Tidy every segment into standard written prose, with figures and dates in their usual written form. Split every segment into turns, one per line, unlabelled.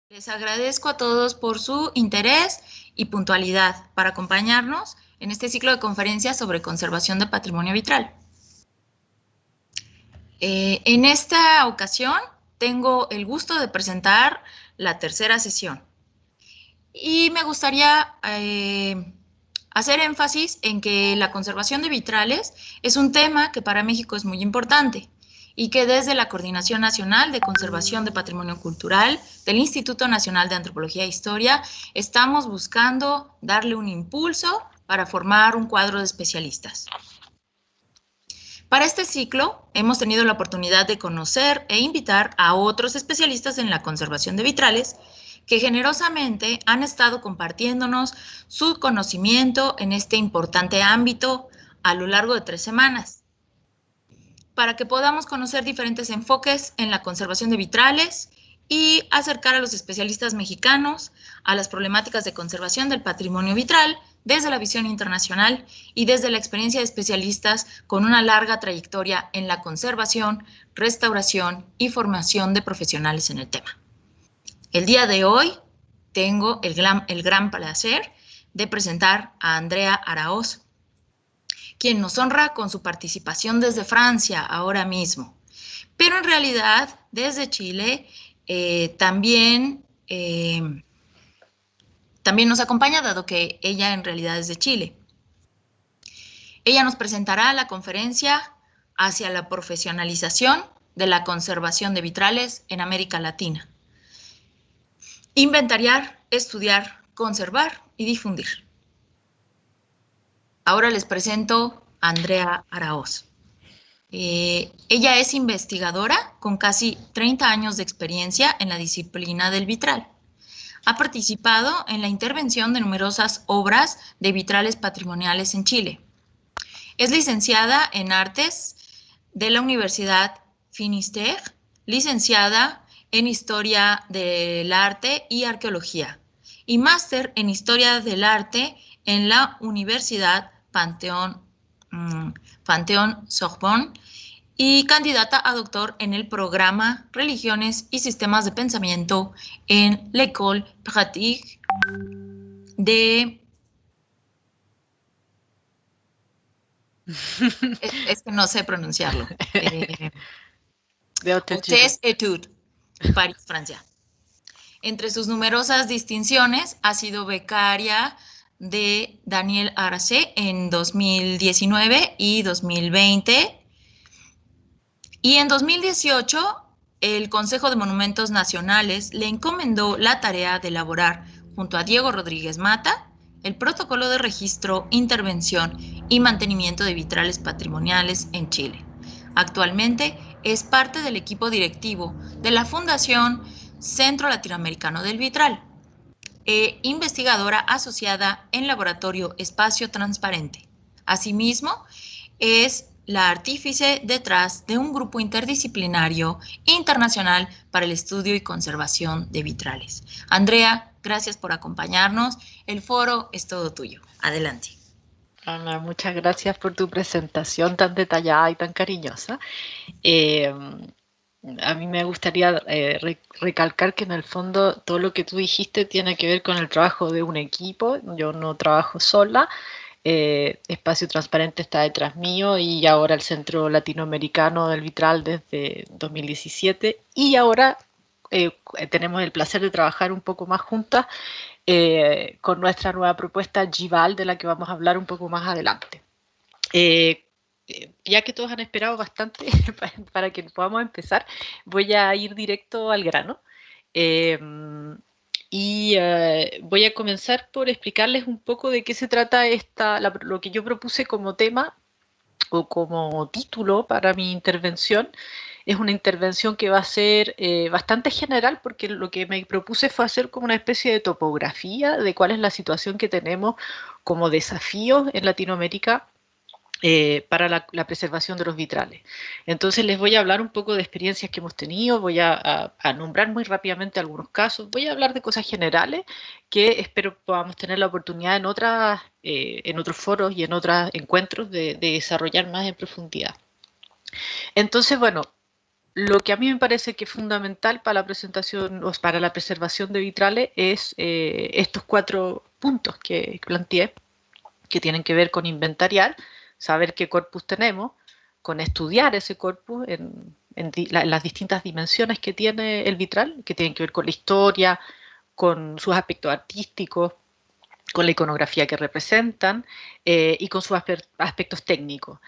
Les agradezco a todos por su interés y puntualidad para acompañarnos en este ciclo de conferencias sobre conservación de patrimonio vitral. En esta ocasión tengo el gusto de presentar la tercera sesión y me gustaría hacer énfasis en que la conservación de vitrales es un tema que para México es muy importante y que desde la Coordinación Nacional de Conservación de Patrimonio Cultural del Instituto Nacional de Antropología e Historia estamos buscando darle un impulso para formar un cuadro de especialistas. Para este ciclo hemos tenido la oportunidad de conocer e invitar a otros especialistas en la conservación de vitrales que generosamente han estado compartiéndonos su conocimiento en este importante ámbito a lo largo de 3 semanas, para que podamos conocer diferentes enfoques en la conservación de vitrales y acercar a los especialistas mexicanos a las problemáticas de conservación del patrimonio vitral desde la visión internacional y desde la experiencia de especialistas con una larga trayectoria en la conservación, restauración y formación de profesionales en el tema. El día de hoy tengo el gran placer de presentar a Andrea Araoz, quien nos honra con su participación desde Francia ahora mismo. Pero en realidad, desde Chile, también nos acompaña, dado que ella en realidad es de Chile. Ella nos presentará la conferencia hacia la profesionalización de la conservación de vitrales en América Latina. Inventariar, estudiar, conservar y difundir. Ahora les presento a Andrea Araoz. Ella es investigadora con casi 30 años de experiencia en la disciplina del vitral. Ha participado en la intervención de numerosas obras de vitrales patrimoniales en Chile. Es licenciada en Artes de la Universidad Finisterre, licenciada en Historia del Arte y Arqueología, y máster en Historia del Arte en la Universidad Panthéon-Sorbonne y candidata a doctor en el programa Religiones y Sistemas de Pensamiento en l'École Pratique de... Es que no sé pronunciarlo. Hautes Études, París, Francia. Entre sus numerosas distinciones ha sido becaria de Daniel Arce en 2019 y 2020. Y en 2018, el Consejo de Monumentos Nacionales le encomendó la tarea de elaborar, junto a Diego Rodríguez Mata, el protocolo de registro, intervención y mantenimiento de vitrales patrimoniales en Chile. Actualmente es parte del equipo directivo de la Fundación Centro Latinoamericano del Vitral, investigadora asociada en Laboratorio Espacio Transparente. Asimismo, es la artífice detrás de un grupo interdisciplinario internacional para el estudio y conservación de vitrales. Andrea, gracias por acompañarnos. El foro es todo tuyo. Adelante.
Ana, muchas gracias por tu presentación tan detallada y tan cariñosa. A mí me gustaría recalcar que en el fondo todo lo que tú dijiste tiene que ver con el trabajo de un equipo. Yo no trabajo sola. Espacio Transparente está detrás mío y ahora el Centro Latinoamericano del Vitral desde 2017 y ahora tenemos el placer de trabajar un poco más juntas con nuestra nueva propuesta GIVAL, de la que vamos a hablar un poco más adelante. Ya que todos han esperado bastante para que podamos empezar, voy a ir directo al grano. Voy a comenzar por explicarles un poco de qué se trata lo que yo propuse como tema o como título para mi intervención. Es una intervención que va a ser bastante general, porque lo que me propuse fue hacer como una especie de topografía de cuál es la situación que tenemos como desafíos en Latinoamérica para la preservación de los vitrales. Entonces les voy a hablar un poco de experiencias que hemos tenido, voy a nombrar muy rápidamente algunos casos, voy a hablar de cosas generales que espero podamos tener la oportunidad en otros foros y en otros encuentros de desarrollar más en profundidad. Entonces, bueno, lo que a mí me parece que es fundamental para la presentación o para la preservación de vitrales es estos 4 puntos que planteé, que tienen que ver con inventariar, saber qué corpus tenemos, con estudiar ese corpus en las distintas dimensiones que tiene el vitral, que tienen que ver con la historia, con sus aspectos artísticos, con la iconografía que representan y con sus aspectos técnicos.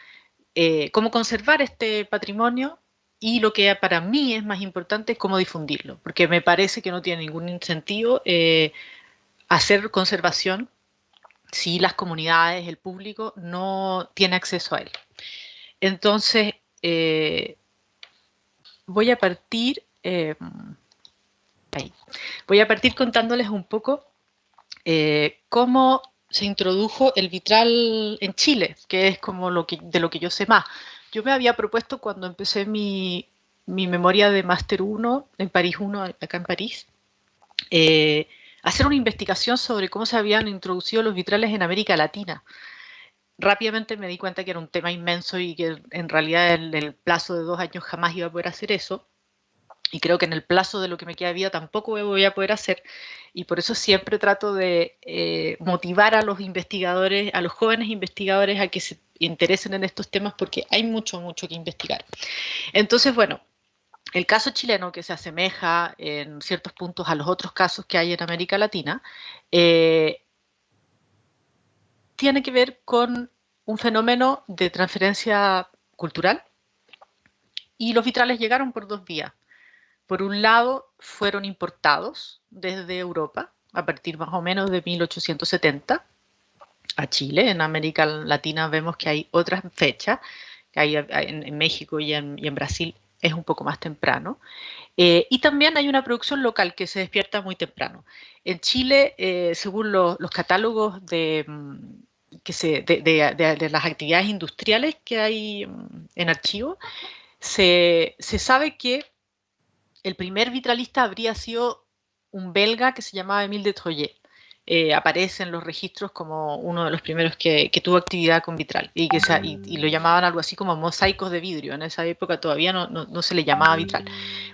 Cómo conservar este patrimonio y lo que para mí es más importante es cómo difundirlo, porque me parece que no tiene ningún sentido hacer conservación si las comunidades, el público, no tiene acceso a él. Entonces, voy a partir contándoles un poco cómo se introdujo el vitral en Chile, que es como de lo que yo sé más. Yo me había propuesto cuando empecé mi memoria de Máster 1 en París 1, acá en París, hacer una investigación sobre cómo se habían introducido los vitrales en América Latina. Rápidamente me di cuenta que era un tema inmenso y que en realidad en el plazo de 2 años jamás iba a poder hacer eso. Y creo que en el plazo de lo que me queda de vida tampoco voy a poder hacer. Y por eso siempre trato de motivar a los investigadores, a los jóvenes investigadores a que se interesen en estos temas porque hay mucho, mucho que investigar. Entonces, bueno, el caso chileno, que se asemeja en ciertos puntos a los otros casos que hay en América Latina, tiene que ver con un fenómeno de transferencia cultural y los vitrales llegaron por 2 vías. Por un lado, fueron importados desde Europa a partir más o menos de 1870 a Chile. En América Latina vemos que hay otras fechas, que hay en México y en Brasil es un poco más temprano. Y también hay una producción local que se despierta muy temprano. En Chile, según los catálogos de las actividades industriales que hay en archivo, se sabe que el primer vitralista habría sido un belga que se llamaba Émile de Troyes. Aparece en los registros como uno de los primeros que tuvo actividad con vitral y lo llamaban algo así como mosaicos de vidrio. En esa época todavía no se le llamaba vitral,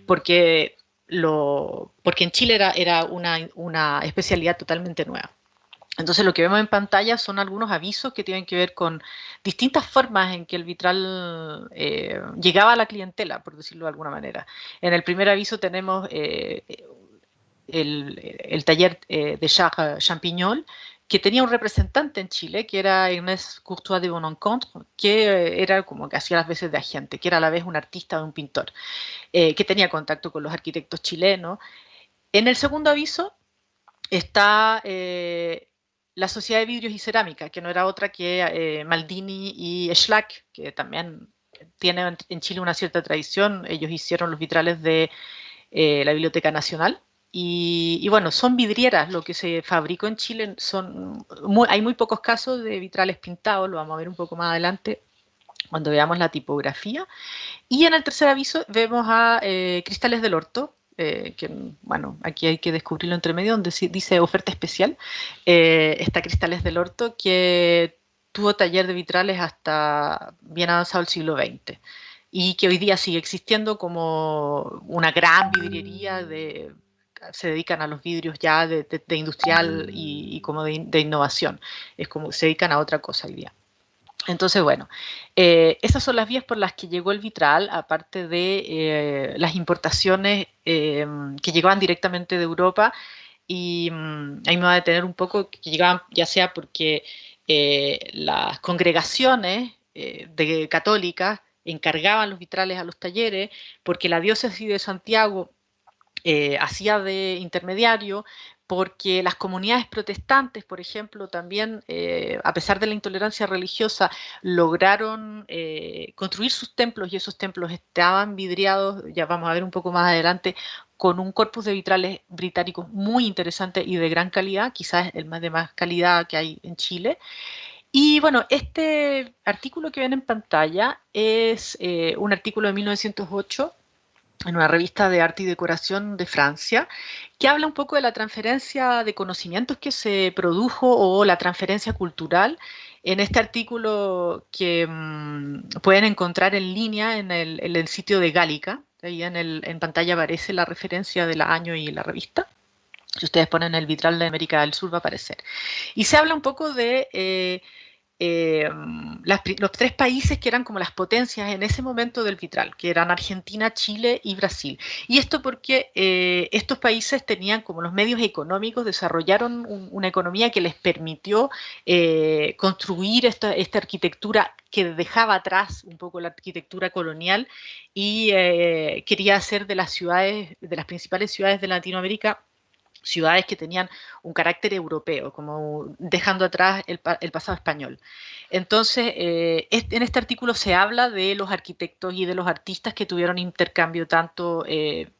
porque en Chile era una especialidad totalmente nueva. Entonces lo que vemos en pantalla son algunos avisos que tienen que ver con distintas formas en que el vitral llegaba a la clientela, por decirlo de alguna manera. En el primer aviso tenemos el taller de Charles Champignol, que tenía un representante en Chile, que era Ernest Courtois de Bonencontre, que era como que hacía las veces de agente, que era a la vez un artista o un pintor, que tenía contacto con los arquitectos chilenos. En el segundo aviso está la Sociedad de Vidrios y Cerámica, que no era otra que Maldini y Schlack, que también tienen en Chile una cierta tradición. Ellos hicieron los vitrales de la Biblioteca Nacional. Y bueno, son vidrieras, lo que se fabricó en Chile, hay muy pocos casos de vitrales pintados, lo vamos a ver un poco más adelante cuando veamos la tipografía. Y en el tercer aviso vemos a Cristales del Orto, que bueno, aquí hay que descubrirlo entre medio, donde dice oferta especial. Está Cristales del Orto, que tuvo taller de vitrales hasta bien avanzado el siglo XX y que hoy día sigue existiendo como una gran vidriería se dedican a los vidrios ya de industrial y como de innovación. Es como se dedican a otra cosa hoy día. Entonces, bueno, esas son las vías por las que llegó el vitral, aparte de las importaciones que llegaban directamente de Europa. Y ahí me va a detener un poco, que llegaban ya sea porque las congregaciones católicas encargaban los vitrales a los talleres, porque la diócesis de Santiago hacía de intermediario, porque las comunidades protestantes, por ejemplo, también, a pesar de la intolerancia religiosa, lograron construir sus templos y esos templos estaban vidriados, ya vamos a ver un poco más adelante, con un corpus de vitrales británicos muy interesante y de gran calidad, quizás el más de más calidad que hay en Chile. Y bueno, este artículo que ven en pantalla es un artículo de 1908 en una revista de arte y decoración de Francia, que habla un poco de la transferencia de conocimientos que se produjo o la transferencia cultural. En este artículo que pueden encontrar en línea en el sitio de Gallica, Ahí en pantalla aparece la referencia del año y la revista. Si ustedes ponen el vitral de América del Sur va a aparecer. Y se habla un poco de los tres países que eran como las potencias en ese momento del vitral, que eran Argentina, Chile y Brasil. Y esto porque estos países tenían como los medios económicos, desarrollaron una economía que les permitió construir esta arquitectura que dejaba atrás un poco la arquitectura colonial y quería hacer de las ciudades, de las principales ciudades de Latinoamérica, ciudades que tenían un carácter europeo, como dejando atrás el pasado español. Entonces, en este artículo se habla de los arquitectos y de los artistas que tuvieron intercambio tanto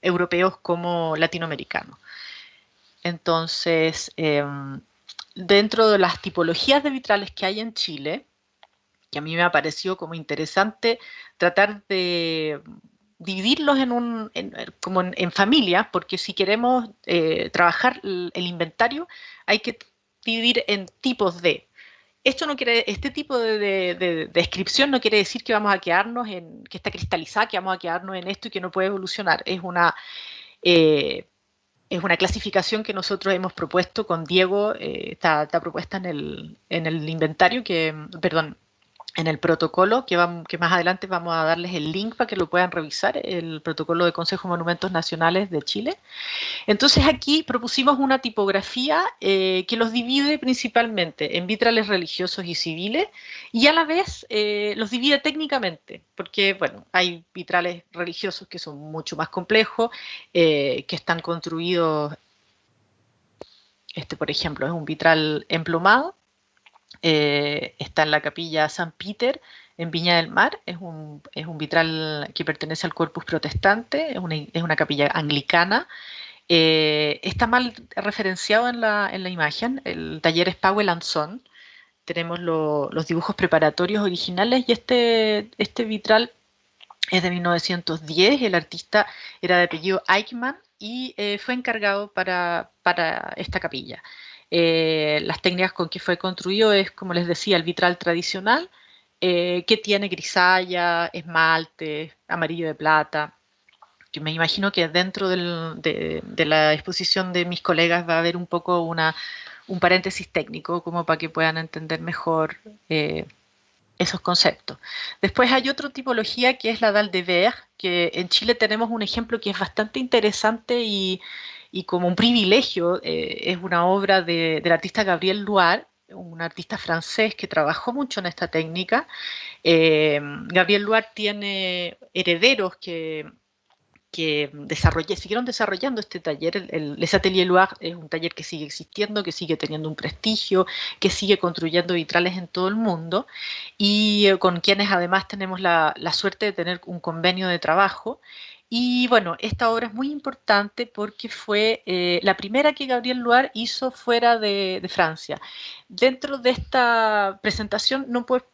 europeos como latinoamericanos. Entonces, dentro de las tipologías de vitrales que hay en Chile, que a mí me ha parecido como interesante tratar de dividirlos como en familias, porque si queremos trabajar el inventario, hay que dividir en tipos de. Este tipo de descripción no quiere decir que vamos a quedarnos que está cristalizada, que vamos a quedarnos en esto y que no puede evolucionar. Es una clasificación que nosotros hemos propuesto con Diego, está propuesta en el inventario, perdón, en el protocolo, que más adelante vamos a darles el link para que lo puedan revisar, el protocolo de Consejo de Monumentos Nacionales de Chile. Entonces aquí propusimos una tipografía que los divide principalmente en vitrales religiosos y civiles y a la vez los divide técnicamente, porque bueno, hay vitrales religiosos que son mucho más complejos, que están construidos, por ejemplo, es un vitral emplumado, está en la capilla San Peter en Viña del Mar, es un vitral que pertenece al Corpus Protestante, es una capilla anglicana. Está mal referenciado en la imagen, el taller es Powell and Son, tenemos los dibujos preparatorios originales y este vitral es de 1910, el artista era de apellido Eichmann y fue encargado para esta capilla. Las técnicas con que fue construido es, como les decía, el vitral tradicional, que tiene grisalla, esmalte, amarillo de plata. Yo me imagino que dentro de la exposición de mis colegas va a haber un poco un paréntesis técnico, como para que puedan entender mejor esos conceptos. Después hay otra tipología que es la Dalle de Verre, que en Chile tenemos un ejemplo que es bastante interesante y como un privilegio, es una obra del artista Gabriel Loire, un artista francés que trabajó mucho en esta técnica. Gabriel Loire tiene herederos que siguieron desarrollando este taller. Les Ateliers Loire es un taller que sigue existiendo, que sigue teniendo un prestigio, que sigue construyendo vitrales en todo el mundo y con quienes además tenemos la suerte de tener un convenio de trabajo. Y bueno, esta obra es muy importante porque fue la primera que Gabriel Loire hizo fuera de Francia. Dentro de esta presentación no puedo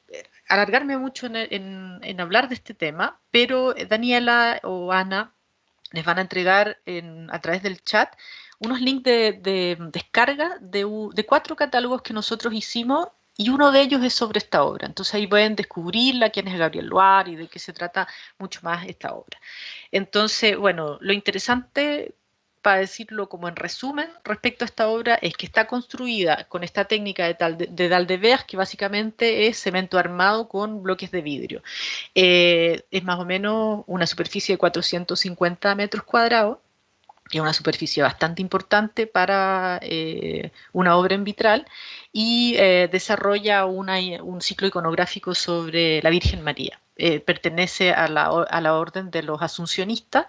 alargarme mucho en hablar de este tema, pero Daniela o Ana les van a entregar a través del chat unos links de descarga de 4 catálogos que nosotros hicimos y uno de ellos es sobre esta obra. Entonces ahí pueden descubrirla, quién es Gabriel Loire y de qué se trata mucho más esta obra. Entonces, bueno, lo interesante, para decirlo como en resumen, respecto a esta obra es que está construida con esta técnica de Dalle de Verre, que básicamente es cemento armado con bloques de vidrio. Es más o menos una superficie de 450 metros cuadrados, que es una superficie bastante importante para una obra en vitral, y desarrolla un ciclo iconográfico sobre la Virgen María. Pertenece a la orden de los asuncionistas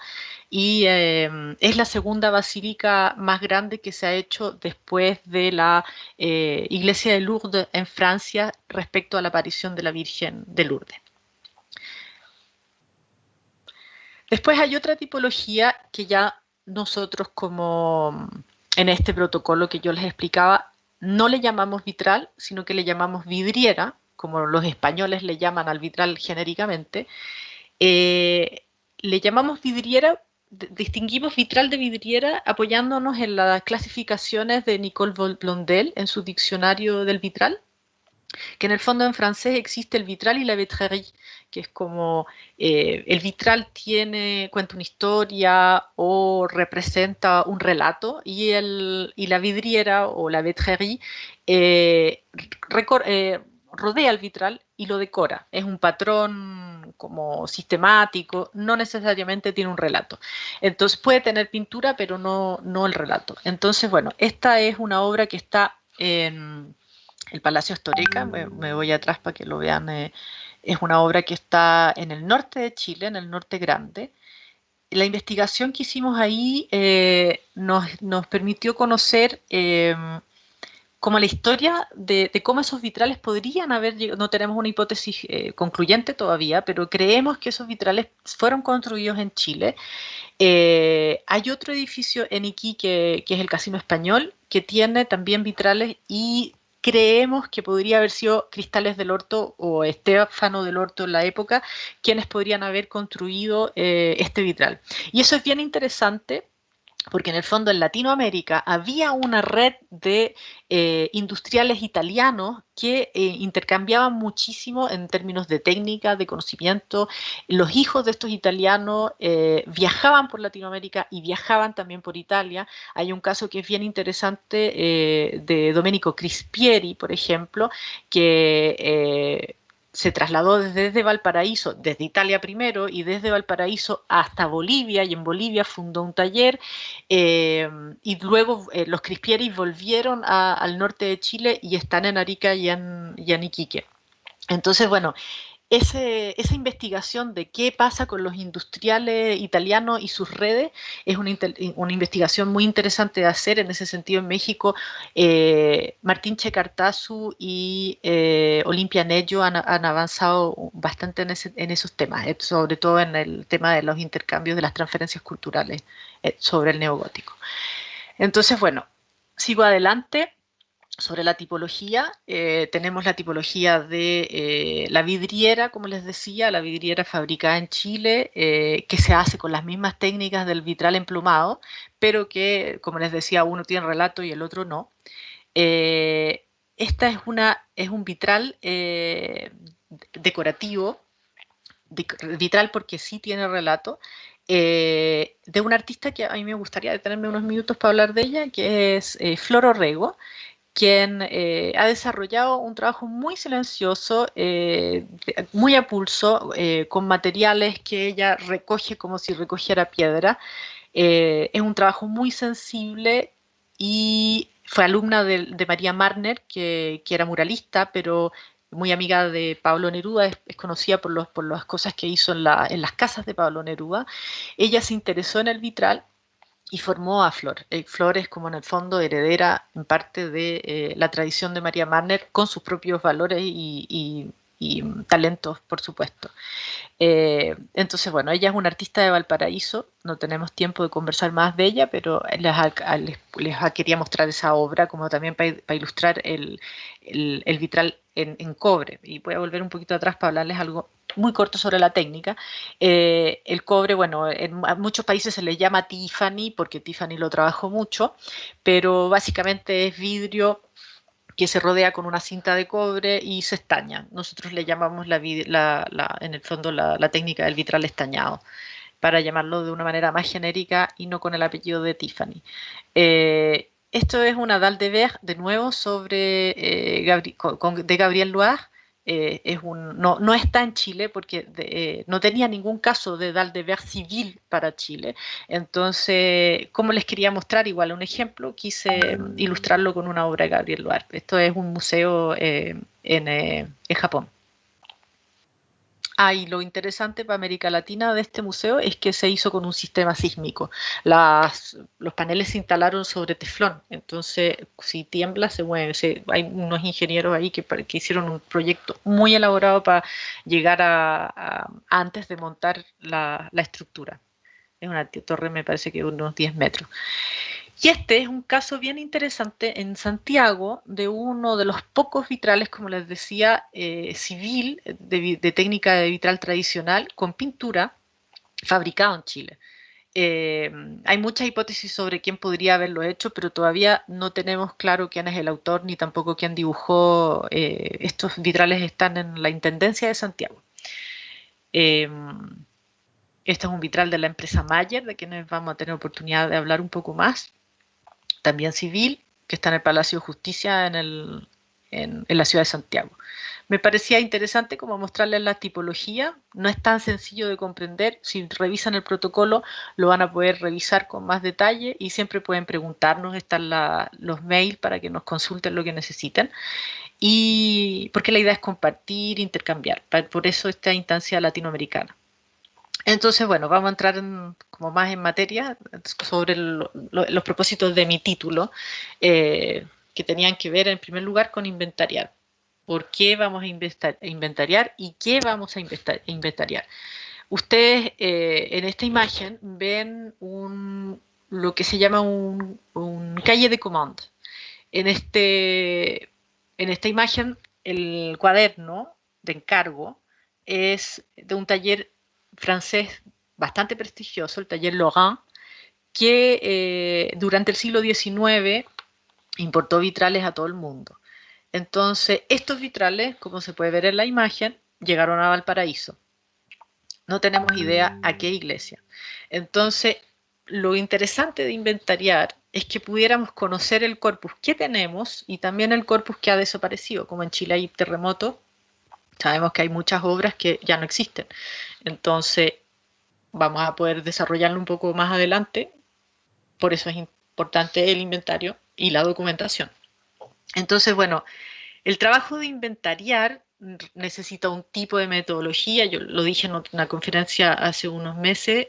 y es la segunda basílica más grande que se ha hecho después de la iglesia de Lourdes en Francia respecto a la aparición de la Virgen de Lourdes. Después hay otra tipología que ya nosotros, como en este protocolo que yo les explicaba, no le llamamos vitral, sino que le llamamos vidriera, como los españoles le llaman al vitral genéricamente. Le llamamos vidriera, distinguimos vitral de vidriera apoyándonos en las clasificaciones de Nicole Blondel en su diccionario del vitral. que en el fondo en francés existe el vitral y la vitrerie, que es como el vitral cuenta una historia o representa un relato, y la vidriera o la vitrerie eh, rodea el vitral y lo decora. Es un patrón como sistemático, no necesariamente tiene un relato. Entonces puede tener pintura, pero no el relato. Entonces, bueno, esta es una obra que está en el Palacio Histórica. Me voy atrás para que lo vean. Es una obra que está en el norte de Chile, en el norte grande. La investigación que hicimos ahí nos permitió conocer como la historia de cómo esos vitrales podrían haber llegado. No tenemos una hipótesis concluyente todavía, pero creemos que esos vitrales fueron construidos en Chile. Hay otro edificio en Iquique, que es el Casino Español, que tiene también vitrales, y creemos que podría haber sido Cristales del Horto o Estéfano del Horto en la época quienes podrían haber construido este vitral. Y eso es bien interesante, porque en el fondo en Latinoamérica había una red de industriales italianos que intercambiaban muchísimo en términos de técnica, de conocimiento. Los hijos de estos italianos viajaban por Latinoamérica y viajaban también por Italia. Hay un caso que es bien interesante de Domenico Crispieri, por ejemplo, que se trasladó desde Valparaíso, desde Italia primero, y desde Valparaíso hasta Bolivia, y en Bolivia fundó un taller, y luego los Crispieris volvieron al norte de Chile y están en Arica y en Iquique. Entonces, bueno, esa investigación de qué pasa con los industriales italianos y sus redes es una investigación muy interesante de hacer. En ese sentido, en México, Martín Checartazu y Olimpia Nello han avanzado bastante en esos temas, sobre todo en el tema de los intercambios, de las transferencias culturales sobre el neogótico. Entonces, bueno, sigo adelante. Sobre la tipología, tenemos la tipología de la vidriera, como les decía, la vidriera fabricada en Chile, que se hace con las mismas técnicas del vitral emplumado, pero que, como les decía, uno tiene relato y el otro no. Esta es un vitral decorativo, vitral porque sí tiene relato, de una artista que a mí me gustaría detenerme unos minutos para hablar de ella, que es Flor Orrego, quien ha desarrollado un trabajo muy silencioso, muy a pulso, con materiales que ella recoge como si recogiera piedra. Es un trabajo muy sensible, y fue alumna de María Marner, que era muralista, pero muy amiga de Pablo Neruda. Es conocida por las cosas que hizo en las casas de Pablo Neruda. Ella se interesó en el vitral y formó a Flor. Flor es como en el fondo heredera en parte de la tradición de María Marner, con sus propios valores y talentos, por supuesto. Entonces, bueno, ella es una artista de Valparaíso. No tenemos tiempo de conversar más de ella, pero les quería mostrar esa obra, como también para ilustrar el vitral en cobre. Y voy a volver un poquito atrás para hablarles algo muy corto sobre la técnica. El cobre, bueno, en muchos países se le llama Tiffany, porque Tiffany lo trabajó mucho, pero básicamente es vidrio que se rodea con una cinta de cobre y se estaña. Nosotros le llamamos en el fondo la técnica del vitral estañado, para llamarlo de una manera más genérica y no con el apellido de Tiffany. Esto es una Dalle de Verre, de nuevo, de Gabriel Loire. No está en Chile porque no tenía ningún caso de Dalle de Verre civil para Chile. Entonces, como les quería mostrar igual un ejemplo, quise ilustrarlo con una obra de Gabriel Loire. Esto es un museo en Japón. Y lo interesante para América Latina de este museo es que se hizo con un sistema sísmico. Los paneles se instalaron sobre teflón, entonces si tiembla se mueve. Hay unos ingenieros ahí que hicieron un proyecto muy elaborado para llegar antes de montar la estructura. Es una torre, me parece que de unos 10 metros. Y este es un caso bien interesante en Santiago, de uno de los pocos vitrales, como les decía, civil, de técnica de vitral tradicional, con pintura, fabricado en Chile. Hay muchas hipótesis sobre quién podría haberlo hecho, pero todavía no tenemos claro quién es el autor ni tampoco quién dibujó. Estos vitrales están en la Intendencia de Santiago. Este es un vitral de la empresa Mayer, de quienes vamos a tener oportunidad de hablar un poco más. También civil, que está en el Palacio de Justicia en la ciudad de Santiago. Me parecía interesante como mostrarles la tipología. No es tan sencillo de comprender. Si revisan el protocolo, lo van a poder revisar con más detalle y siempre pueden preguntarnos. Están los mails para que nos consulten lo que necesiten. Y porque la idea es compartir, intercambiar. Por eso esta instancia latinoamericana. Entonces, bueno, vamos a entrar como más en materia sobre los propósitos de mi título, que tenían que ver en primer lugar con inventariar. ¿Por qué vamos a inventariar y qué vamos a inventariar? Ustedes en esta imagen ven lo que se llama un calle de comando. En esta imagen, el cuaderno de encargo es de un taller francés bastante prestigioso, el taller Laurent, que durante el siglo XIX importó vitrales a todo el mundo. Entonces, estos vitrales, como se puede ver en la imagen, llegaron a Valparaíso. No tenemos idea a qué iglesia. Entonces, lo interesante de inventariar es que pudiéramos conocer el corpus que tenemos y también el corpus que ha desaparecido. Como en Chile hay terremotos, sabemos que hay muchas obras que ya no existen. Entonces, vamos a poder desarrollarlo un poco más adelante. Por eso es importante el inventario y la documentación. Entonces, bueno, el trabajo de inventariar necesita un tipo de metodología. Yo lo dije en una conferencia hace unos meses.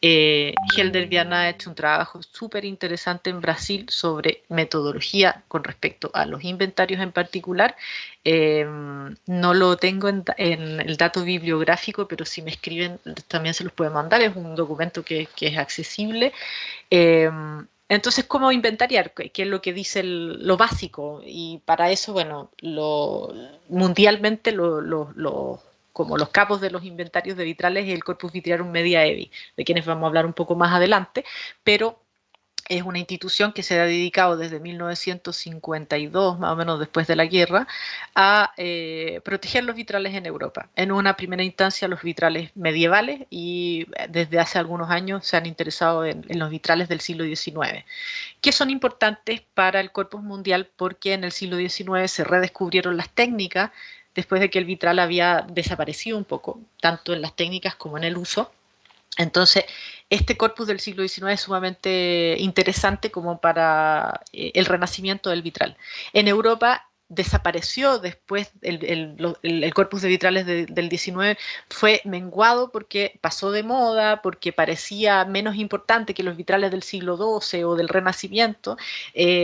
Helder Viana ha hecho un trabajo súper interesante en Brasil sobre metodología con respecto a los inventarios en particular. No lo tengo en el dato bibliográfico, pero si me escriben también se los puedo mandar. Es un documento que es accesible. Entonces, ¿cómo inventariar? ¿Qué es lo que dice lo básico? Y para eso, bueno, mundialmente como los capos de los inventarios de vitrales es el Corpus Vitriarum Mediaevi, de quienes vamos a hablar un poco más adelante, pero es una institución que se ha dedicado desde 1952, más o menos después de la guerra, a proteger los vitrales en Europa. En una primera instancia los vitrales medievales y desde hace algunos años se han interesado en los vitrales del siglo XIX, que son importantes para el corpus mundial porque en el siglo XIX se redescubrieron las técnicas después de que el vitral había desaparecido un poco, tanto en las técnicas como en el uso. Entonces, este corpus del siglo XIX es sumamente interesante como para el renacimiento del vitral. En Europa desapareció después, el corpus de vitrales del XIX fue menguado porque pasó de moda, porque parecía menos importante que los vitrales del siglo XII o del Renacimiento.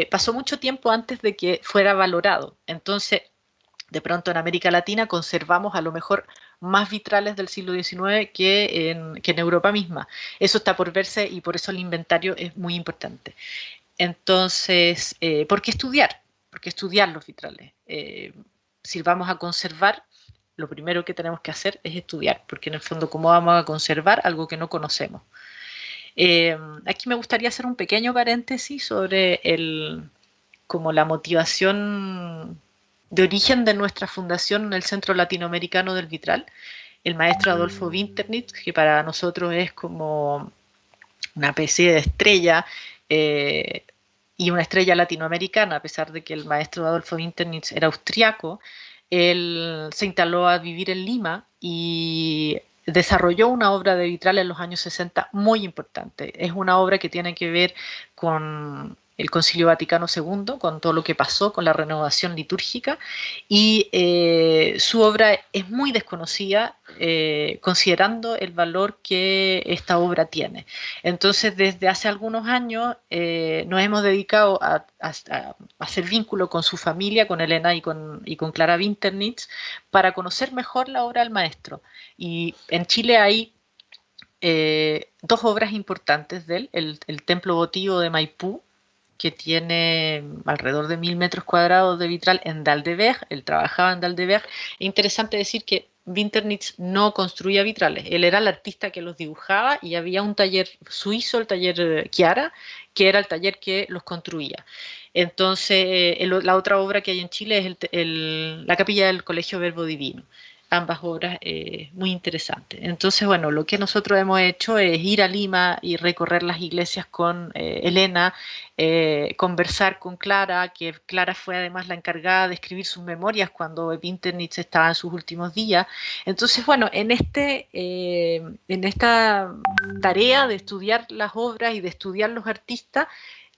Pasó mucho tiempo antes de que fuera valorado. Entonces, de pronto en América Latina conservamos a lo mejor más vitrales del siglo XIX que en Europa misma. Eso está por verse y por eso el inventario es muy importante. Entonces, ¿por qué estudiar? ¿Por qué estudiar los vitrales? Si vamos a conservar, lo primero que tenemos que hacer es estudiar, porque en el fondo, ¿cómo vamos a conservar algo que no conocemos? Aquí me gustaría hacer un pequeño paréntesis sobre como la motivación de origen de nuestra fundación en el Centro Latinoamericano del Vitral, el maestro Adolfo Winternitz, que para nosotros es como una especie de estrella y una estrella latinoamericana, a pesar de que el maestro Adolfo Winternitz era austriaco. Él se instaló a vivir en Lima y desarrolló una obra de vitral en los años 60 muy importante. Es una obra que tiene que ver con el Concilio Vaticano II, con todo lo que pasó con la renovación litúrgica, y su obra es muy desconocida considerando el valor que esta obra tiene. Entonces, desde hace algunos años nos hemos dedicado a hacer vínculo con su familia, con Elena y con Clara Winternitz, para conocer mejor la obra del maestro. Y en Chile hay dos obras importantes de él, el Templo Votivo de Maipú, que tiene alrededor de 1000 metros cuadrados de vitral en Daldeberg. Él trabajaba en Daldeberg. Es interesante decir que Winternitz no construía vitrales, él era el artista que los dibujaba y había un taller suizo, el taller Chiara, que era el taller que los construía. Entonces, la otra obra que hay en Chile es la capilla del Colegio Verbo Divino. Ambas obras muy interesantes. Entonces, bueno, lo que nosotros hemos hecho es ir a Lima y recorrer las iglesias con Elena, conversar con Clara, que Clara fue además la encargada de escribir sus memorias cuando Winternitz estaba en sus últimos días. Entonces, bueno, en esta tarea de estudiar las obras y de estudiar los artistas,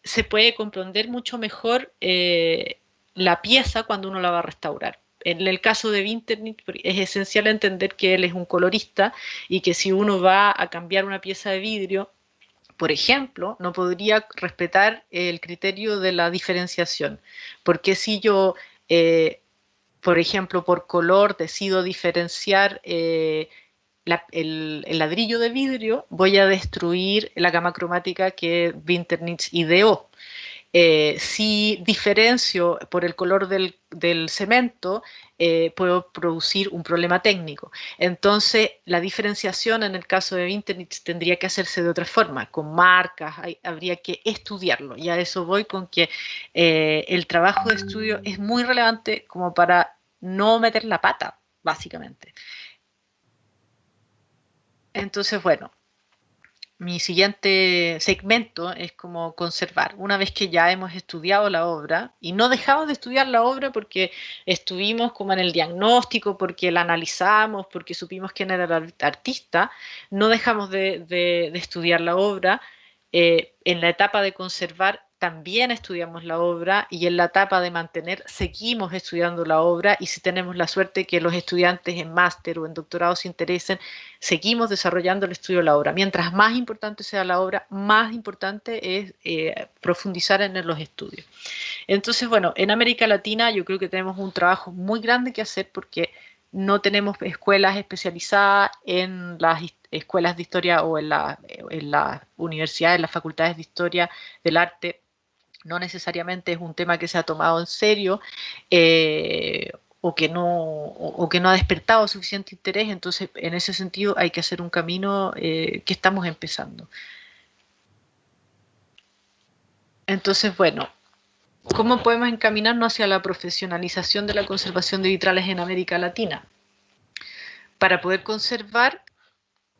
se puede comprender mucho mejor la pieza cuando uno la va a restaurar. En el caso de Winternitz es esencial entender que él es un colorista y que si uno va a cambiar una pieza de vidrio, por ejemplo, no podría respetar el criterio de la diferenciación. Porque si yo, por ejemplo, por color decido diferenciar el ladrillo de vidrio, voy a destruir la gama cromática que Winternitz ideó. Si diferencio por el color del cemento, puedo producir un problema técnico. Entonces, la diferenciación en el caso de Winternitz tendría que hacerse de otra forma, con marcas, habría que estudiarlo. Y a eso voy con que el trabajo de estudio es muy relevante como para no meter la pata, básicamente. Entonces, bueno, mi siguiente segmento es como conservar. Una vez que ya hemos estudiado la obra, y no dejamos de estudiar la obra porque estuvimos como en el diagnóstico, porque la analizamos, porque supimos quién era el artista, no dejamos de estudiar la obra. En la etapa de conservar también estudiamos la obra y en la etapa de mantener seguimos estudiando la obra y si tenemos la suerte que los estudiantes en máster o en doctorado se interesen, seguimos desarrollando el estudio de la obra. Mientras más importante sea la obra, más importante es profundizar en los estudios. Entonces, bueno, en América Latina yo creo que tenemos un trabajo muy grande que hacer porque no tenemos escuelas especializadas en las escuelas de historia o en las universidades, en las facultades de historia del arte. No necesariamente es un tema que se ha tomado en serio o que no ha despertado suficiente interés, entonces en ese sentido hay que hacer un camino que estamos empezando. Entonces, bueno, ¿cómo podemos encaminarnos hacia la profesionalización de la conservación de vitrales en América Latina? Para poder conservar,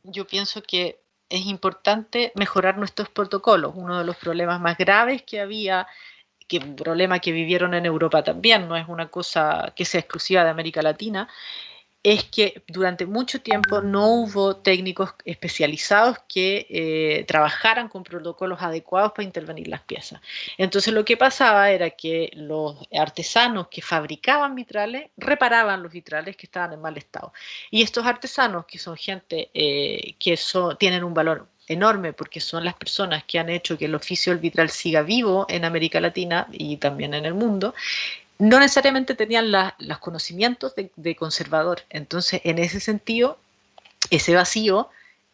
yo pienso que es importante mejorar nuestros protocolos. Uno de los problemas más graves que había, un problema que vivieron en Europa también, no es una cosa que sea exclusiva de América Latina, es que durante mucho tiempo no hubo técnicos especializados que trabajaran con protocolos adecuados para intervenir las piezas. Entonces lo que pasaba era que los artesanos que fabricaban vitrales reparaban los vitrales que estaban en mal estado. Y estos artesanos, que son gente que tienen un valor enorme porque son las personas que han hecho que el oficio del vitral siga vivo en América Latina y también en el mundo, no necesariamente tenían los conocimientos de conservador. Entonces, en ese sentido, ese vacío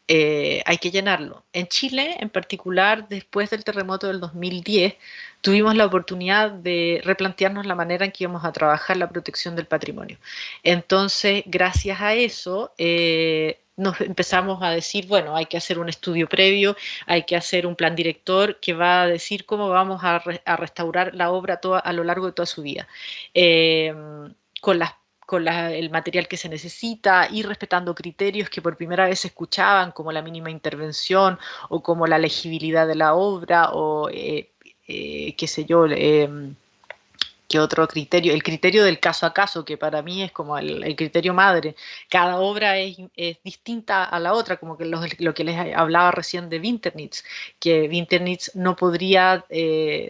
hay que llenarlo. En Chile, en particular, después del terremoto del 2010, tuvimos la oportunidad de replantearnos la manera en que íbamos a trabajar la protección del patrimonio. Entonces, gracias a eso, nos empezamos a decir, bueno, hay que hacer un estudio previo, hay que hacer un plan director que va a decir cómo vamos a restaurar la obra a lo largo de toda su vida, con el material que se necesita, ir respetando criterios que por primera vez se escuchaban, como la mínima intervención o como la legibilidad de la obra o qué sé yo, ¿qué otro criterio? El criterio del caso a caso, que para mí es como el criterio madre. Cada obra es distinta a la otra, como que lo que les hablaba recién de Winternitz, que Winternitz no podría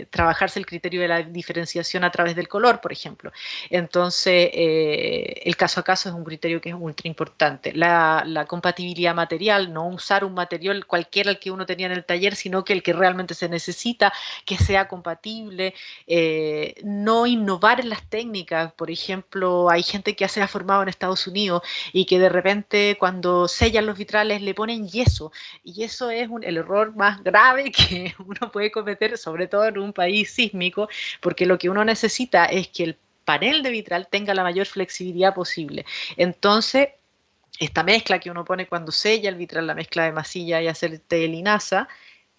trabajarse el criterio de la diferenciación a través del color, por ejemplo. Entonces, el caso a caso es un criterio que es ultra importante. La compatibilidad material, no usar un material cualquiera el que uno tenía en el taller, sino que el que realmente se necesita, que sea compatible, no innovar en las técnicas. Por ejemplo, hay gente que se ha formado en Estados Unidos y que de repente cuando sellan los vitrales le ponen yeso, y eso es el error más grave que uno puede cometer, sobre todo en un país sísmico, porque lo que uno necesita es que el panel de vitral tenga la mayor flexibilidad posible. Entonces, esta mezcla que uno pone cuando sella el vitral, la mezcla de masilla y aceite de linaza,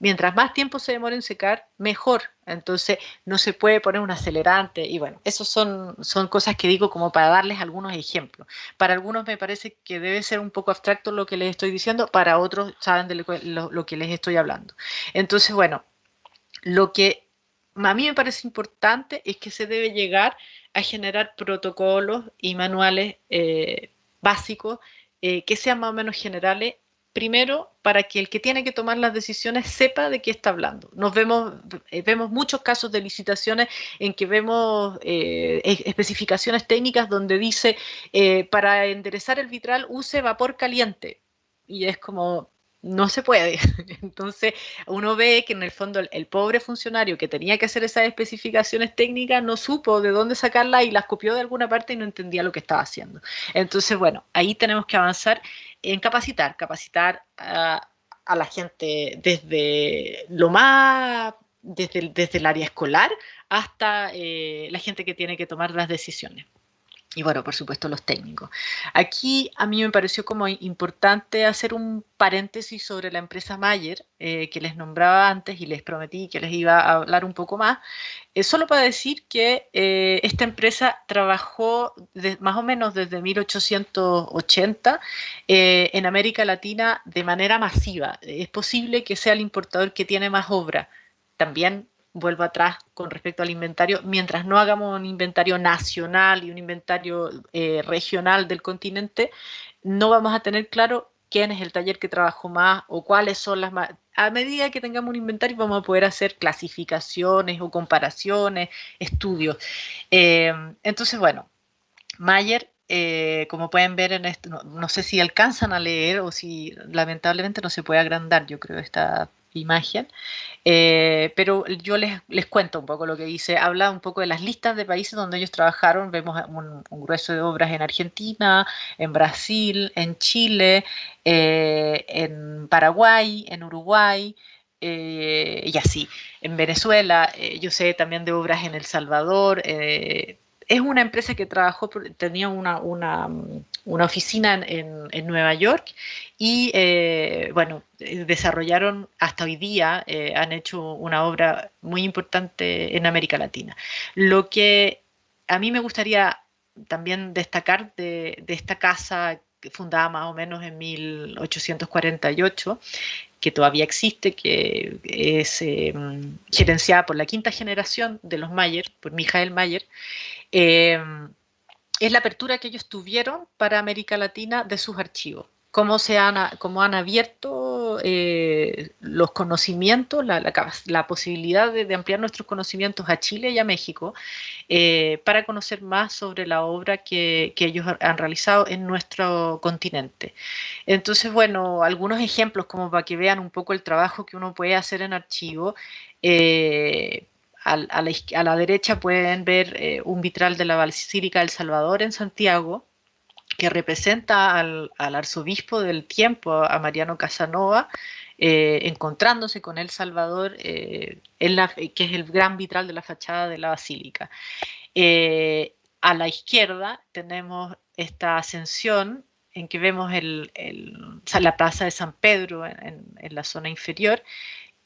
mientras más tiempo se demore en secar, mejor. Entonces no se puede poner un acelerante y bueno, esos son cosas que digo como para darles algunos ejemplos. Para algunos me parece que debe ser un poco abstracto lo que les estoy diciendo, para otros saben de lo que les estoy hablando. Entonces, bueno, lo que a mí me parece importante es que se debe llegar a generar protocolos y manuales básicos que sean más o menos generales. Primero, para que el que tiene que tomar las decisiones sepa de qué está hablando. Vemos muchos casos de licitaciones en que vemos especificaciones técnicas donde dice para enderezar el vitral use vapor caliente. Y es como, no se puede. Entonces, uno ve que en el fondo el pobre funcionario que tenía que hacer esas especificaciones técnicas no supo de dónde sacarlas y las copió de alguna parte y no entendía lo que estaba haciendo. Entonces, bueno, ahí tenemos que avanzar en capacitar a la gente desde lo más, desde el área escolar hasta la gente que tiene que tomar las decisiones. Y bueno, por supuesto, los técnicos. Aquí a mí me pareció como importante hacer un paréntesis sobre la empresa Mayer, que les nombraba antes y les prometí que les iba a hablar un poco más, solo para decir que esta empresa trabajó más o menos desde 1880 en América Latina de manera masiva. Es posible que sea el importador que tiene más obra. También vuelvo atrás con respecto al inventario, mientras no hagamos un inventario nacional y un inventario regional del continente, no vamos a tener claro quién es el taller que trabajó más o cuáles son las más. A medida que tengamos un inventario vamos a poder hacer clasificaciones o comparaciones, estudios. Entonces, bueno, Mayer, como pueden ver en esto, no sé si alcanzan a leer o si lamentablemente no se puede agrandar, yo creo, esta imagen. Pero yo les cuento un poco lo que dice. Habla un poco de las listas de países donde ellos trabajaron. Vemos un grueso de obras en Argentina, en Brasil, en Chile, en Paraguay, en Uruguay. Y así, en Venezuela, yo sé también de obras en El Salvador. Es una empresa que trabajó, tenía una oficina en Nueva York y bueno, desarrollaron hasta hoy día, han hecho una obra muy importante en América Latina. Lo que a mí me gustaría también destacar de esta casa fundada más o menos en 1848, que todavía existe, que es gerenciada por la quinta generación de los Mayer, por Michael Mayer, eh, es la apertura que ellos tuvieron para América Latina de sus archivos. Cómo han abierto los conocimientos, la posibilidad de ampliar nuestros conocimientos a Chile y a México para conocer más sobre la obra que ellos han realizado en nuestro continente. Entonces, bueno, algunos ejemplos como para que vean un poco el trabajo que uno puede hacer en archivo. A la derecha pueden ver un vitral de la Basílica del Salvador en Santiago, que representa al arzobispo del tiempo, a Mariano Casanova, encontrándose con El Salvador, que es el gran vitral de la fachada de la basílica. A la izquierda tenemos esta ascensión en que vemos la plaza de San Pedro en la zona inferior,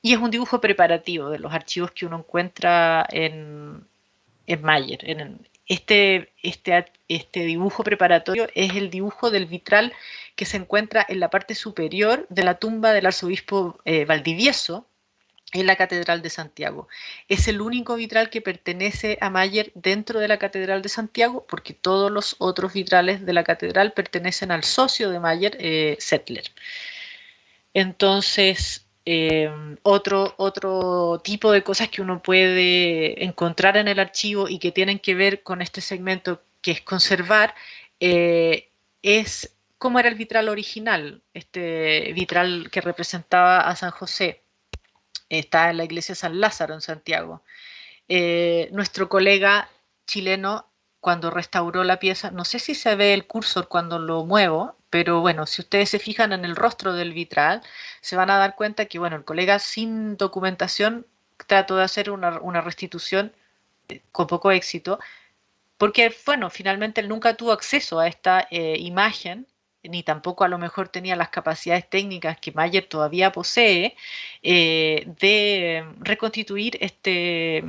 y es un dibujo preparativo de los archivos que uno encuentra en Mayer. Este dibujo preparatorio es el dibujo del vitral que se encuentra en la parte superior de la tumba del arzobispo Valdivieso, en la Catedral de Santiago. Es el único vitral que pertenece a Mayer dentro de la Catedral de Santiago, porque todos los otros vitrales de la catedral pertenecen al socio de Mayer, Settler. Entonces, otro tipo de cosas que uno puede encontrar en el archivo y que tienen que ver con este segmento que es conservar, es cómo era el vitral original, este vitral que representaba a San José. Está en la iglesia San Lázaro en Santiago. Nuestro colega chileno, cuando restauró la pieza, no sé si se ve el cursor cuando lo muevo, pero bueno, si ustedes se fijan en el rostro del vitral, se van a dar cuenta que, bueno, el colega sin documentación trató de hacer una restitución con poco éxito, porque, bueno, finalmente él nunca tuvo acceso a esta imagen ni tampoco a lo mejor tenía las capacidades técnicas que Mayer todavía posee, de reconstituir este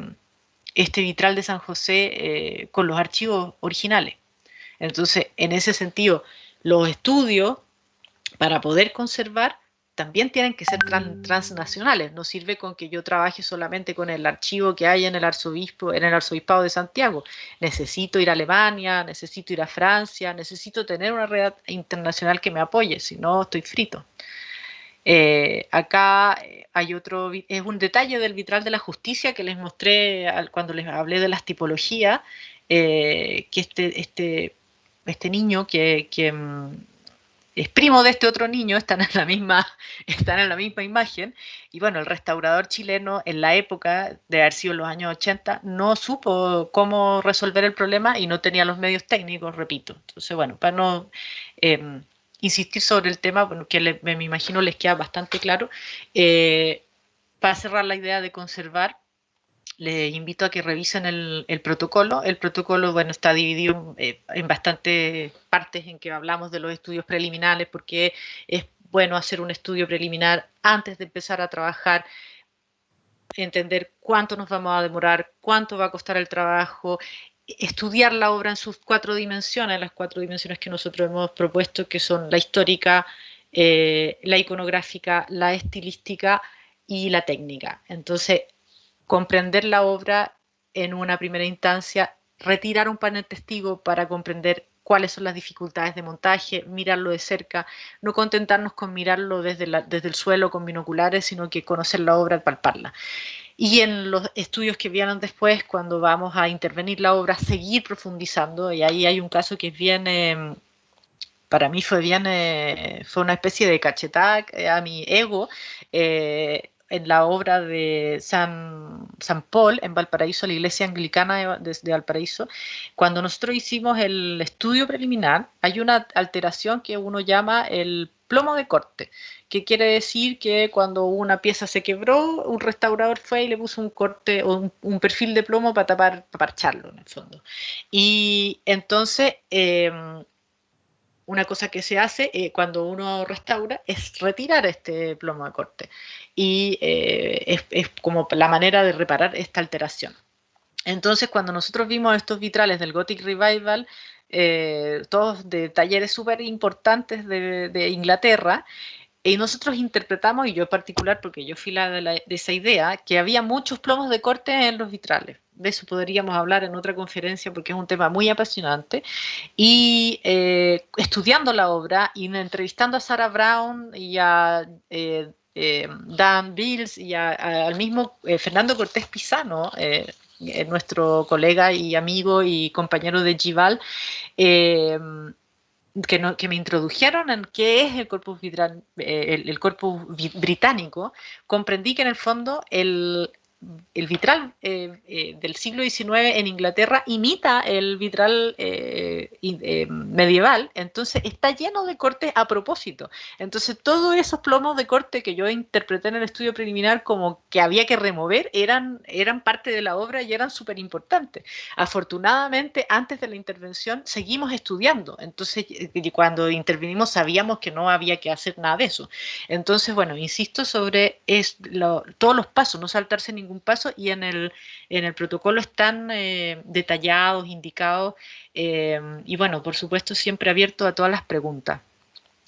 vitral de San José con los archivos originales. Entonces, en ese sentido, los estudios para poder conservar también tienen que ser transnacionales. No sirve con que yo trabaje solamente con el archivo que hay en el arzobispado de Santiago. Necesito ir a Alemania, necesito ir a Francia, necesito tener una red internacional que me apoye, si no estoy frito. Acá hay otro, es un detalle del vitral de la justicia que les mostré cuando les hablé de las tipologías, que este niño que es primo de este otro niño, están en la misma imagen, y bueno, el restaurador chileno en la época, de haber sido en los años 80, no supo cómo resolver el problema y no tenía los medios técnicos, repito. Entonces, bueno, para no insistir sobre el tema, bueno, que me imagino les queda bastante claro, para cerrar la idea de conservar, les invito a que revisen el protocolo. El protocolo, bueno, está dividido en bastantes partes en que hablamos de los estudios preliminares, porque es bueno hacer un estudio preliminar antes de empezar a trabajar, entender cuánto nos vamos a demorar, cuánto va a costar el trabajo, estudiar la obra en sus 4 dimensiones, las 4 dimensiones que nosotros hemos propuesto, que son la histórica, la iconográfica, la estilística y la técnica. Entonces, comprender la obra en una primera instancia, retirar un panel testigo para comprender cuáles son las dificultades de montaje, mirarlo de cerca, no contentarnos con mirarlo desde el suelo con binoculares, sino que conocer la obra, palparla. Y en los estudios que vienen después, cuando vamos a intervenir la obra, seguir profundizando, y ahí hay un caso que viene... Para mí fue una especie de cachetada a mi ego, en la obra de San Paul en Valparaíso, la iglesia anglicana de Valparaíso. Cuando nosotros hicimos el estudio preliminar, hay una alteración que uno llama el plomo de corte, que quiere decir que cuando una pieza se quebró, un restaurador fue y le puso un corte o un perfil de plomo para parcharlo, en el fondo. Y entonces... una cosa que se hace cuando uno restaura es retirar este plomo de corte, y es como la manera de reparar esta alteración. Entonces, cuando nosotros vimos estos vitrales del Gothic Revival, todos de talleres súper importantes de Inglaterra, y nosotros interpretamos, y yo en particular, porque yo fui de esa idea, que había muchos plomos de corte en los vitrales. De eso podríamos hablar en otra conferencia porque es un tema muy apasionante. Y estudiando la obra y entrevistando a Sarah Brown y a Dan Bills y al mismo Fernando Cortés Pizano, nuestro colega y amigo y compañero de Gival, que me introdujeron en qué es el corpus británico, comprendí que en el fondo el vitral del siglo XIX en Inglaterra imita el vitral medieval, entonces está lleno de cortes a propósito. Entonces todos esos plomos de corte que yo interpreté en el estudio preliminar como que había que remover eran parte de la obra y eran súper importantes. Afortunadamente, antes de la intervención seguimos estudiando, entonces cuando intervinimos sabíamos que no había que hacer nada de eso. Entonces, bueno, insisto sobre todos los pasos, no saltarse ningún paso, y en el protocolo están detallados, indicados, y bueno, por supuesto siempre abierto a todas las preguntas.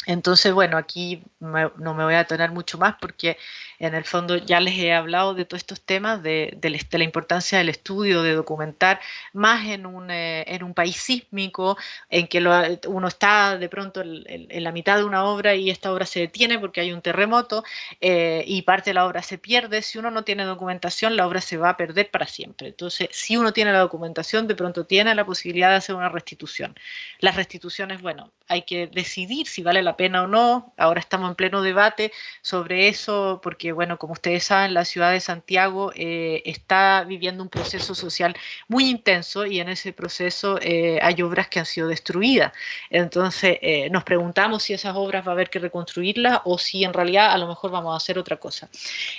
Entonces, bueno, aquí no me voy a detener mucho más porque en el fondo ya les he hablado de todos estos temas, de la importancia del estudio, de documentar, más en un país sísmico, en que uno está de pronto en la mitad de una obra y esta obra se detiene porque hay un terremoto, y parte de la obra se pierde. Si uno no tiene documentación, la obra se va a perder para siempre. Entonces, si uno tiene la documentación, de pronto tiene la posibilidad de hacer una restitución. Las restituciones, bueno, hay que decidir si vale la pena o no. Ahora estamos en pleno debate sobre eso porque, bueno, como ustedes saben, la ciudad de Santiago está viviendo un proceso social muy intenso, y en ese proceso hay obras que han sido destruidas. Entonces nos preguntamos si esas obras va a haber que reconstruirlas o si en realidad a lo mejor vamos a hacer otra cosa.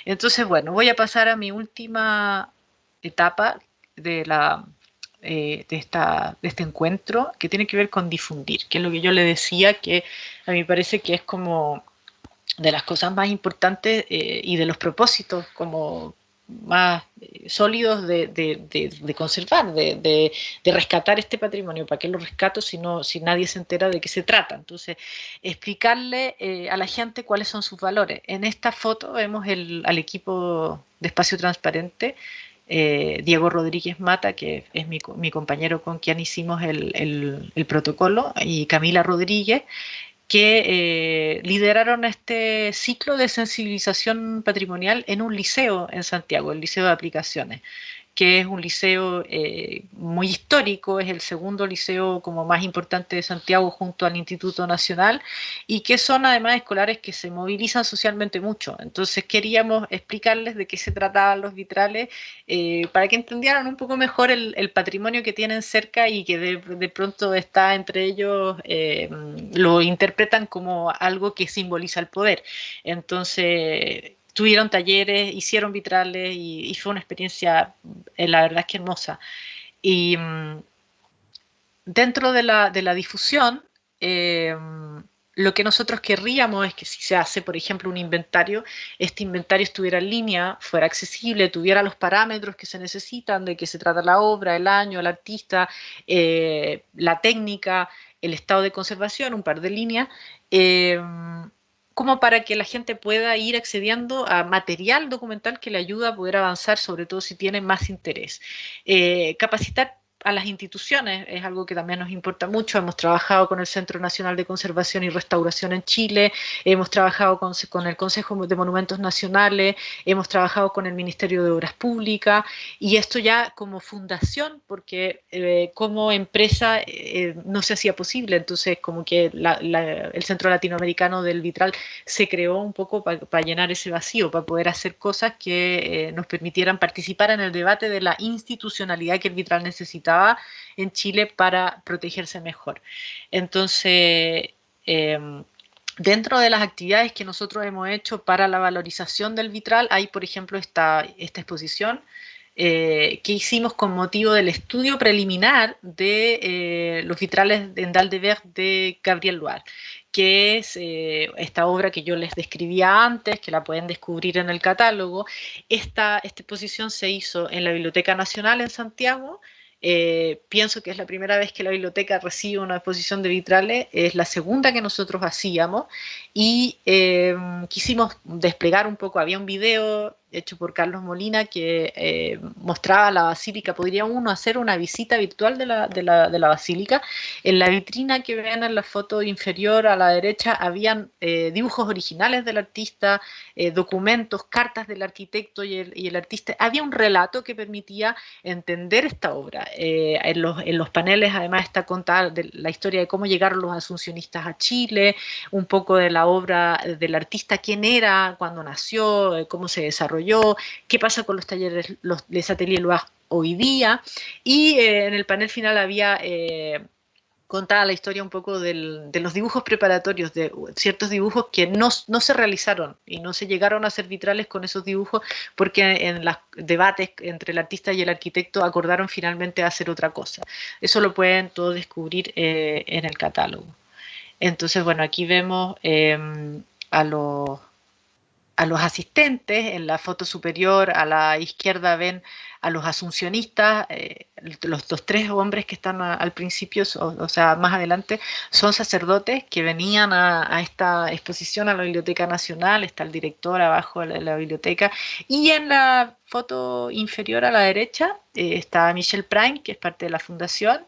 Entonces, bueno, voy a pasar a mi última etapa de de este encuentro, que tiene que ver con difundir, que es lo que yo le decía, que a mí me parece que es como de las cosas más importantes y de los propósitos como más sólidos de conservar, de rescatar este patrimonio. ¿Para qué lo rescato si nadie se entera de qué se trata? Entonces, explicarle a la gente cuáles son sus valores. En esta foto vemos al equipo de Espacio Transparente, Diego Rodríguez Mata, que es mi compañero con quien hicimos el protocolo, y Camila Rodríguez, que lideraron este ciclo de sensibilización patrimonial en un liceo en Santiago, el Liceo de Aplicaciones, que es un liceo muy histórico, es el segundo liceo como más importante de Santiago junto al Instituto Nacional, y que son además escolares que se movilizan socialmente mucho. Entonces queríamos explicarles de qué se trataban los vitrales para que entendieran un poco mejor el patrimonio que tienen cerca y que de pronto está entre ellos, lo interpretan como algo que simboliza el poder. Entonces tuvieron talleres, hicieron vitrales y fue una experiencia, la verdad es que hermosa. Y dentro de la difusión, lo que nosotros querríamos es que si se hace, por ejemplo, un inventario, este inventario estuviera en línea, fuera accesible, tuviera los parámetros que se necesitan, de qué se trata la obra, el año, el artista, la técnica, el estado de conservación, un par de líneas, como para que la gente pueda ir accediendo a material documental que le ayuda a poder avanzar, sobre todo si tiene más interés. Capacitar a las instituciones es algo que también nos importa mucho. Hemos trabajado con el Centro Nacional de Conservación y Restauración en Chile, hemos trabajado con el Consejo de Monumentos Nacionales, hemos trabajado con el Ministerio de Obras Públicas, y esto ya como fundación, porque como empresa no se hacía posible. Entonces como que el Centro Latinoamericano del Vitral se creó un poco para llenar ese vacío, para poder hacer cosas que nos permitieran participar en el debate de la institucionalidad que el vitral necesitaba en Chile para protegerse mejor. Entonces, dentro de las actividades que nosotros hemos hecho para la valorización del vitral, hay, por ejemplo, esta exposición que hicimos con motivo del estudio preliminar de los vitrales de Endal de Ver de Gabriel Loire, que es esta obra que yo les describía antes, que la pueden descubrir en el catálogo. Esta exposición se hizo en la Biblioteca Nacional en Santiago. Pienso que es la primera vez que la biblioteca recibe una exposición de vitrales, es la segunda que nosotros hacíamos, y quisimos desplegar un poco. Había un video hecho por Carlos Molina que mostraba la basílica. Podría uno hacer una visita virtual de la basílica. En la vitrina que ven en la foto inferior a la derecha habían dibujos originales del artista, documentos, cartas del arquitecto y el artista. Había un relato que permitía entender esta obra. En los paneles además está contada la historia de cómo llegaron los asuncionistas a Chile, un poco de la obra del artista, quién era, cuándo nació, cómo se desarrolló, qué pasa con los talleres, les Atelier Loire hoy día. Y en el panel final había contada la historia un poco de los dibujos preparatorios, de ciertos dibujos que no se realizaron y no se llegaron a hacer vitrales con esos dibujos, porque en los debates entre el artista y el arquitecto acordaron finalmente hacer otra cosa. Eso lo pueden todos descubrir en el catálogo. Entonces, bueno, aquí vemos a los asistentes. En la foto superior a la izquierda ven a los asuncionistas. Los tres hombres que están al principio, o sea, más adelante, son sacerdotes que venían a esta exposición a la Biblioteca Nacional. Está el director abajo de la biblioteca, y en la foto inferior a la derecha está Michel Prime, que es parte de la fundación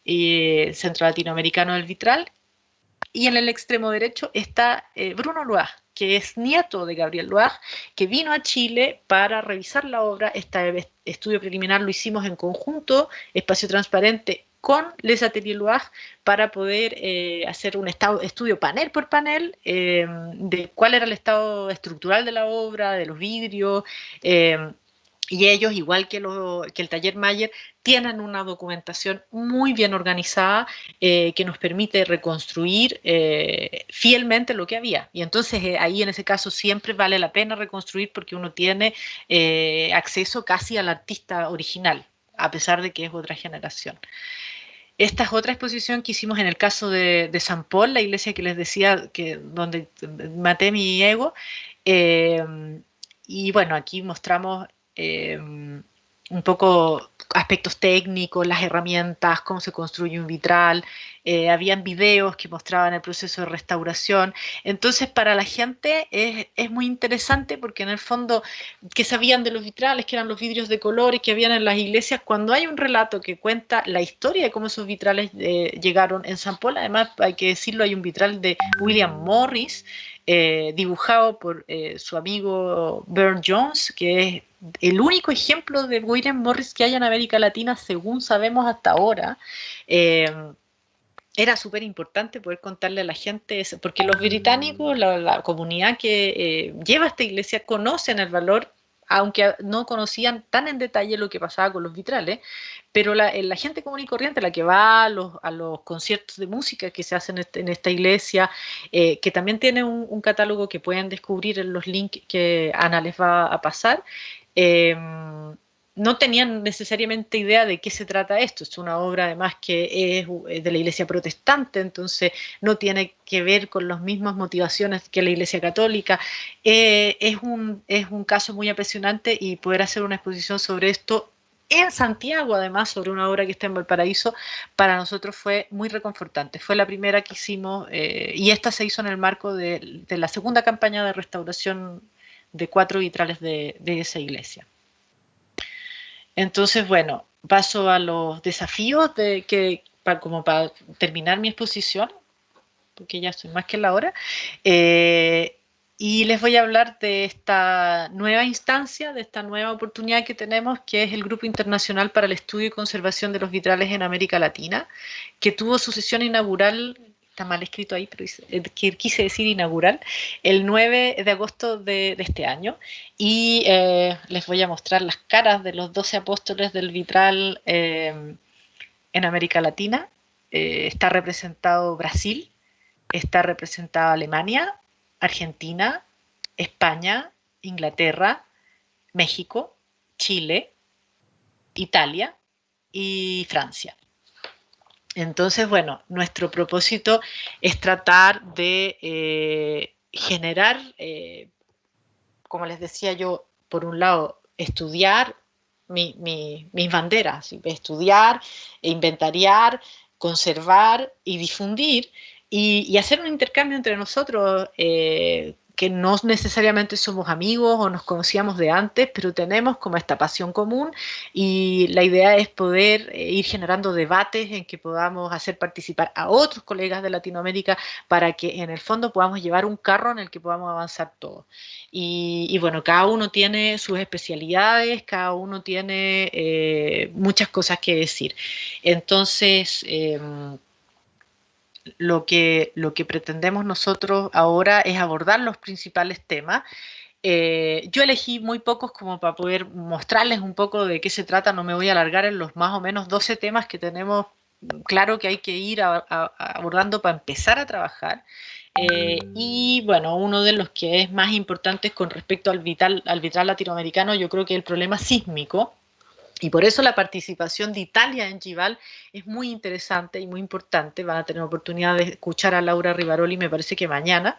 Centro Latinoamericano del Vitral, y en el extremo derecho está Bruno Loire, que es nieto de Gabriel Loire, que vino a Chile para revisar la obra. Este estudio preliminar lo hicimos en conjunto, Espacio Transparente, con Les Ateliers Loire, para poder hacer un estudio panel por panel de cuál era el estado estructural de la obra, de los vidrios, y ellos, igual que el taller Mayer, tienen una documentación muy bien organizada que nos permite reconstruir fielmente lo que había. Y entonces ahí en ese caso siempre vale la pena reconstruir, porque uno tiene acceso casi al artista original. a pesar de que es otra generación. Esta es otra exposición que hicimos en el caso de San Paul, la iglesia que les decía que donde maté mi ego. Y bueno, aquí mostramos un poco aspectos técnicos, las herramientas, cómo se construye un vitral. Habían videos que mostraban el proceso de restauración. Entonces, para la gente es muy interesante porque en el fondo, ¿qué sabían de los vitrales? ¿Qué eran los vidrios de colores que habían en las iglesias? Cuando hay un relato que cuenta la historia de cómo esos vitrales llegaron en San Paul, además, hay que decirlo, hay un vitral de William Morris, dibujado por su amigo Burne Jones, que es el único ejemplo de William Morris que hay en América Latina, según sabemos hasta ahora. Era súper importante poder contarle a la gente eso, porque los británicos, la comunidad que lleva esta iglesia, conocen el valor, aunque no conocían tan en detalle lo que pasaba con los vitrales, pero la gente común y corriente, la que va a los conciertos de música que se hacen en esta iglesia, que también tiene un catálogo que pueden descubrir en los links que Ana les va a pasar, no tenían necesariamente idea de qué se trata esto. Es una obra además que es de la iglesia protestante, entonces no tiene que ver con las mismas motivaciones que la iglesia católica. Es un caso muy apasionante y poder hacer una exposición sobre esto en Santiago, además, sobre una obra que está en Valparaíso, para nosotros fue muy reconfortante. Fue la primera que hicimos y esta se hizo en el marco de la segunda campaña de restauración de 4 vitrales de esa iglesia. Entonces, bueno, paso a los desafíos como para terminar mi exposición, porque ya estoy más que en la hora, y les voy a hablar de esta nueva instancia, de esta nueva oportunidad que tenemos, que es el Grupo Internacional para el Estudio y Conservación de los Vitrales en América Latina, que tuvo su sesión inaugural, está mal escrito ahí, pero quise decir inaugural, el 9 de agosto de este año. Y les voy a mostrar las caras de los 12 apóstoles del vitral en América Latina. Está representado Brasil, está representada Alemania, Argentina, España, Inglaterra, México, Chile, Italia y Francia. Entonces, bueno, nuestro propósito es tratar de generar, como les decía yo, por un lado, estudiar mis banderas, estudiar, inventariar, conservar y difundir y hacer un intercambio entre nosotros que no necesariamente somos amigos o nos conocíamos de antes, pero tenemos como esta pasión común y la idea es poder ir generando debates en que podamos hacer participar a otros colegas de Latinoamérica para que en el fondo podamos llevar un carro en el que podamos avanzar todos. Y bueno, cada uno tiene sus especialidades, cada uno tiene muchas cosas que decir. Entonces, lo que pretendemos nosotros ahora es abordar los principales temas. Yo elegí muy pocos como para poder mostrarles un poco de qué se trata, no me voy a alargar en los más o menos 12 temas que tenemos claro que hay que ir abordando para empezar a trabajar. Y bueno, uno de los que es más importante con respecto al vitral latinoamericano, yo creo que es el problema sísmico. Y por eso la participación de Italia en Gival es muy interesante y muy importante. Van a tener oportunidad de escuchar a Laura Rivaroli, me parece que mañana.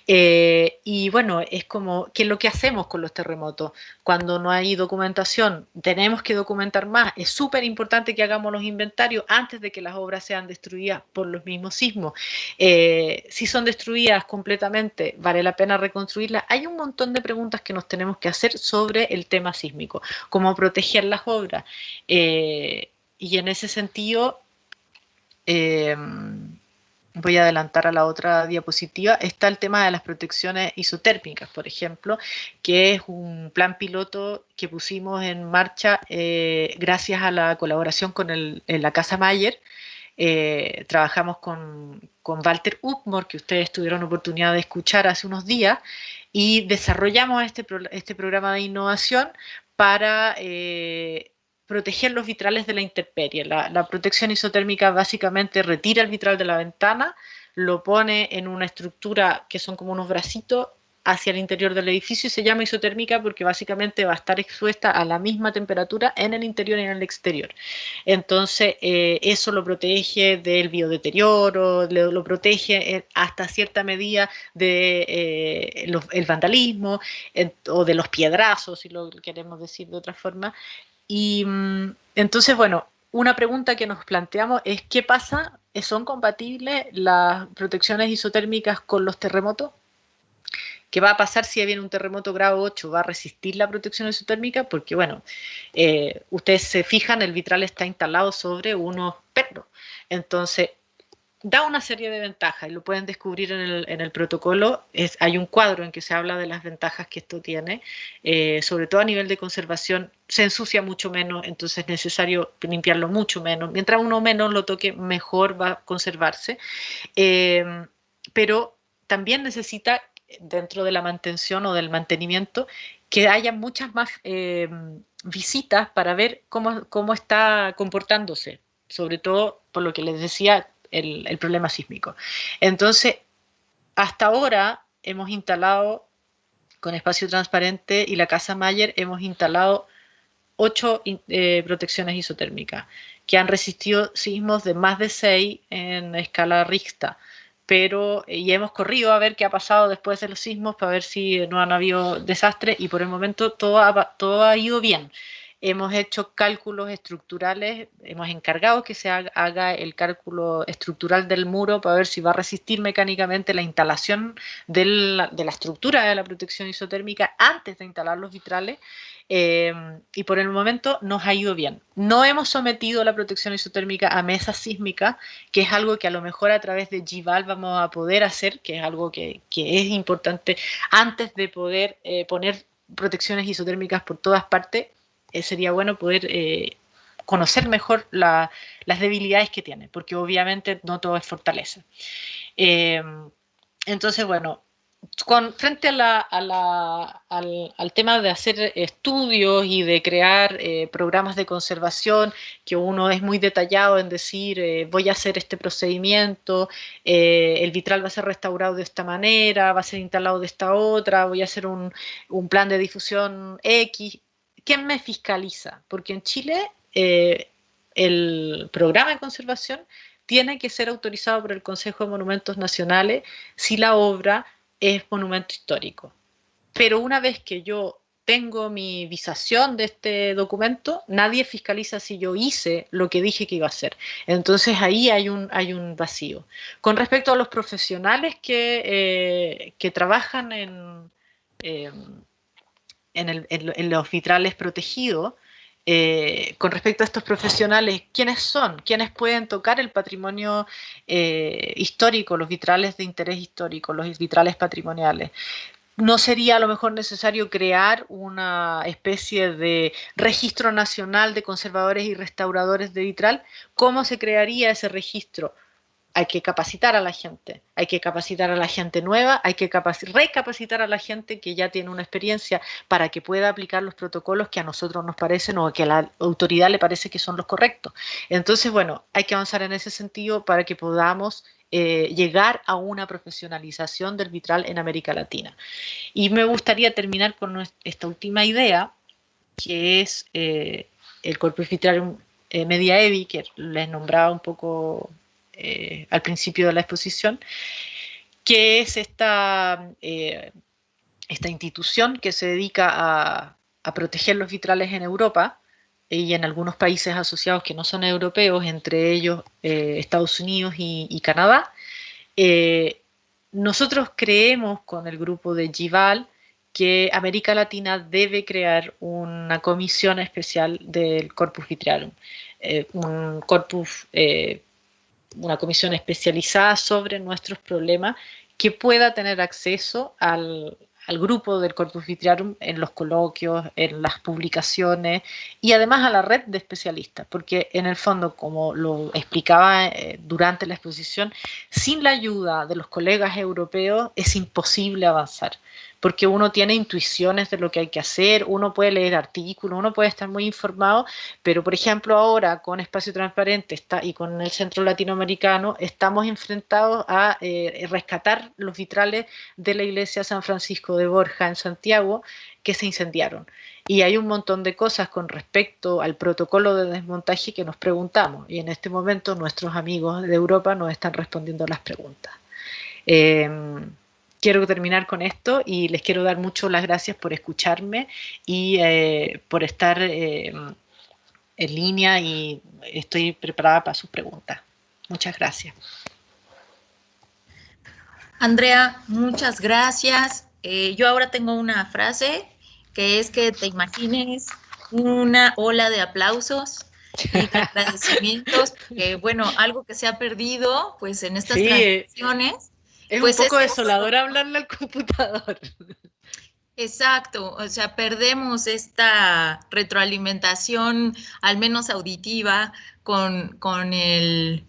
Y bueno, es como, ¿qué es lo que hacemos con los terremotos? Cuando no hay documentación, tenemos que documentar más. Es súper importante que hagamos los inventarios antes de que las obras sean destruidas por los mismos sismos. Si son destruidas completamente, ¿vale la pena reconstruirlas? Hay un montón de preguntas que nos tenemos que hacer sobre el tema sísmico. ¿Cómo proteger las obras? Y en ese sentido, voy a adelantar a la otra diapositiva, está el tema de las protecciones isotérmicas, por ejemplo, que es un plan piloto que pusimos en marcha gracias a la colaboración con la Casa Mayer. Trabajamos con Walter Uckmore, que ustedes tuvieron oportunidad de escuchar hace unos días, y desarrollamos este programa de innovación para proteger los vitrales de la intemperie. La protección isotérmica básicamente retira el vitral de la ventana, lo pone en una estructura que son como unos bracitos hacia el interior del edificio y se llama isotérmica porque básicamente va a estar expuesta a la misma temperatura en el interior y en el exterior. Entonces, eso lo protege del biodeterioro, lo protege hasta cierta medida del vandalismo o de los piedrazos, si lo queremos decir de otra forma. Y entonces, bueno, una pregunta que nos planteamos es ¿qué pasa? ¿Son compatibles las protecciones isotérmicas con los terremotos? ¿Qué va a pasar si viene un terremoto grado 8? ¿Va a resistir la protección isotérmica? Porque, bueno, ustedes se fijan, el vitral está instalado sobre unos pernos. Entonces, da una serie de ventajas y lo pueden descubrir en el protocolo. Hay un cuadro en que se habla de las ventajas que esto tiene, sobre todo a nivel de conservación. Se ensucia mucho menos, entonces es necesario limpiarlo mucho menos. Mientras uno menos lo toque, mejor va a conservarse. Pero también necesita, dentro de la mantención o del mantenimiento, que haya muchas más visitas para ver cómo está comportándose, sobre todo por lo que les decía, el problema sísmico. Entonces, hasta ahora hemos instalado, con espacio transparente y la Casa Mayer, hemos instalado 8 protecciones isotérmicas que han resistido sismos de más de 6 en escala Richter. Pero y hemos corrido a ver qué ha pasado después de los sismos para ver si no han habido desastres y por el momento todo ha ido bien. Hemos hecho cálculos estructurales, hemos encargado que se haga el cálculo estructural del muro para ver si va a resistir mecánicamente la instalación de la estructura de la protección isotérmica antes de instalar los vitrales. Y por el momento nos ha ido bien. No hemos sometido la protección isotérmica a mesas sísmicas, que es algo que a lo mejor a través de GVAL vamos a poder hacer, que es algo que es importante antes de poder poner protecciones isotérmicas por todas partes. Sería bueno poder conocer mejor las debilidades que tiene, porque obviamente no todo es fortaleza. Entonces, bueno, frente al tema de hacer estudios y de crear programas de conservación, que uno es muy detallado en decir, voy a hacer este procedimiento, el vitral va a ser restaurado de esta manera, va a ser instalado de esta otra, voy a hacer un plan de difusión X. ¿Quién me fiscaliza? Porque en Chile el programa de conservación tiene que ser autorizado por el Consejo de Monumentos Nacionales si la obra es monumento histórico. Pero una vez que yo tengo mi visación de este documento, nadie fiscaliza si yo hice lo que dije que iba a hacer. Entonces ahí hay un vacío. Con respecto a los profesionales que trabajan en los vitrales protegidos, con respecto a estos profesionales, ¿quiénes son? ¿Quiénes pueden tocar el patrimonio histórico, los vitrales de interés histórico, los vitrales patrimoniales? ¿No sería a lo mejor necesario crear una especie de registro nacional de conservadores y restauradores de vitral? ¿Cómo se crearía ese registro? Hay que capacitar a la gente, hay que capacitar a la gente nueva, hay que recapacitar a la gente que ya tiene una experiencia para que pueda aplicar los protocolos que a nosotros nos parecen o que a la autoridad le parece que son los correctos. Entonces, bueno, hay que avanzar en ese sentido para que podamos llegar a una profesionalización del vitral en América Latina. Y me gustaría terminar con esta última idea, que es el Corpus Vitralium Mediaevi, que les nombraba un poco al principio de la exposición, que es esta institución que se dedica a proteger los vitrales en Europa y en algunos países asociados que no son europeos, entre ellos Estados Unidos y Canadá. Nosotros creemos con el grupo de GVAL que América Latina debe crear una comisión especial del Corpus Vitralium, una comisión especializada sobre nuestros problemas que pueda tener acceso al grupo del Corpus Vitralium en los coloquios, en las publicaciones y además a la red de especialistas, porque en el fondo, como lo explicaba durante la exposición, sin la ayuda de los colegas europeos es imposible avanzar, porque uno tiene intuiciones de lo que hay que hacer, uno puede leer artículos, uno puede estar muy informado, pero por ejemplo ahora con Espacio Transparente y con el Centro Latinoamericano estamos enfrentados a rescatar los vitrales de la iglesia San Francisco de Borja en Santiago que se incendiaron. Y hay un montón de cosas con respecto al protocolo de desmontaje que nos preguntamos, y en este momento nuestros amigos de Europa nos están respondiendo las preguntas. Quiero terminar con esto y les quiero dar mucho las gracias por escucharme y por estar en línea, y estoy preparada para sus preguntas. Muchas gracias.
Andrea, muchas gracias. Yo ahora tengo una frase que es que te imagines una ola de aplausos y de agradecimientos, que bueno, algo que se ha perdido pues en estas transmisiones.
Es
pues
un poco desolador hablarle al computador.
Exacto, o sea, perdemos esta retroalimentación, al menos auditiva, con el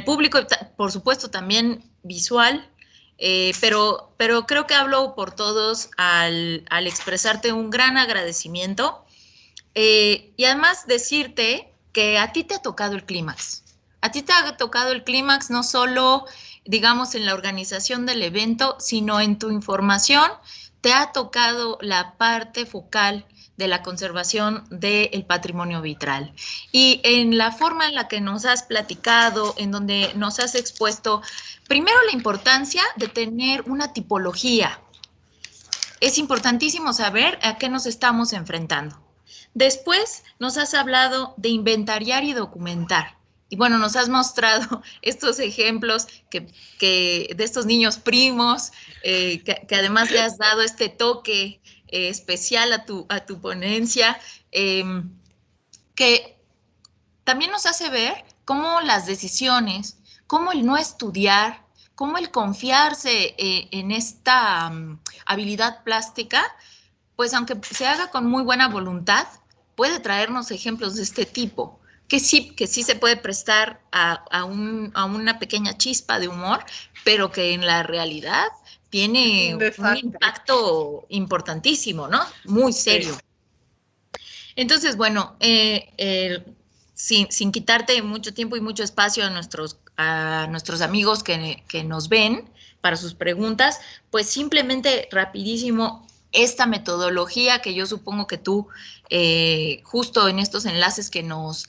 público, por supuesto también visual, pero creo que hablo por todos al expresarte un gran agradecimiento, y además decirte que a ti te ha tocado el clímax. A ti te ha tocado el clímax no solo, digamos, en la organización del evento, sino en tu información. Te ha tocado la parte focal de la conservación del patrimonio vitral. Y en la forma en la que nos has platicado, en donde nos has expuesto, primero la importancia de tener una tipología. Es importantísimo saber a qué nos estamos enfrentando. Después nos has hablado de inventariar y documentar. Y bueno, nos has mostrado estos ejemplos de estos niños primos, que además le has dado este toque especial a tu ponencia, que también nos hace ver cómo las decisiones, cómo el no estudiar, cómo el confiarse en esta habilidad plástica, pues aunque se haga con muy buena voluntad, puede traernos ejemplos de este tipo, que sí se puede prestar a una pequeña chispa de humor, pero que en la realidad tiene un impacto importantísimo, ¿no? Muy serio. Sí. Entonces, bueno, sin quitarte mucho tiempo y mucho espacio a nuestros amigos que nos ven para sus preguntas, pues simplemente rapidísimo, esta metodología que yo supongo que tú, justo en estos enlaces que nos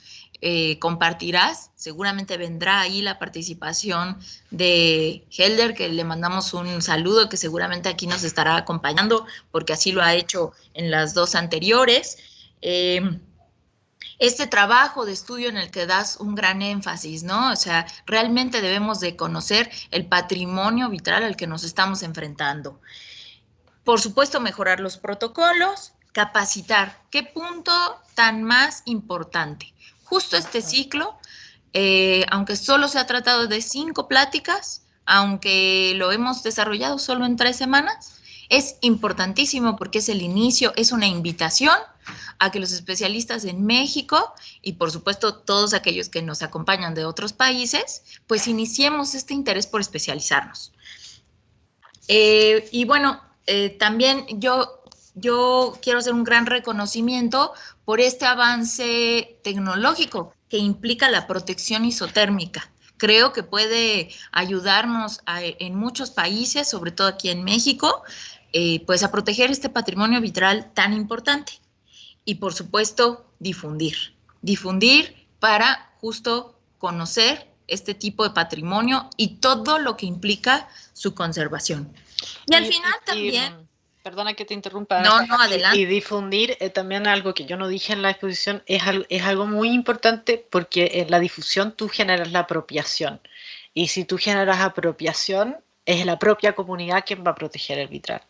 compartirás, seguramente vendrá ahí la participación de Helder, que le mandamos un saludo, que seguramente aquí nos estará acompañando, porque así lo ha hecho en las dos anteriores. Este trabajo de estudio en el que das un gran énfasis, ¿no? O sea, realmente debemos de conocer el patrimonio vitral al que nos estamos enfrentando. Por supuesto, mejorar los protocolos, capacitar. ¿Qué punto tan más importante? Justo este ciclo, aunque solo se ha tratado de 5 pláticas, aunque lo hemos desarrollado solo en 3 semanas, es importantísimo porque es el inicio, es una invitación a que los especialistas en México y por supuesto todos aquellos que nos acompañan de otros países, pues iniciemos este interés por especializarnos. Y bueno, también yo quiero hacer un gran reconocimiento por este avance tecnológico que implica la protección isotérmica. Creo que puede ayudarnos en muchos países, sobre todo aquí en México, pues a proteger este patrimonio vitral tan importante. Y por supuesto, difundir para justo conocer este tipo de patrimonio y todo lo que implica su conservación. Y al final también...
Perdona que te interrumpa.
No, adelante.
Y difundir también algo que yo no dije en la exposición, es algo muy importante, porque en la difusión tú generas la apropiación. Y si tú generas apropiación, es la propia comunidad quien va a proteger el vitral.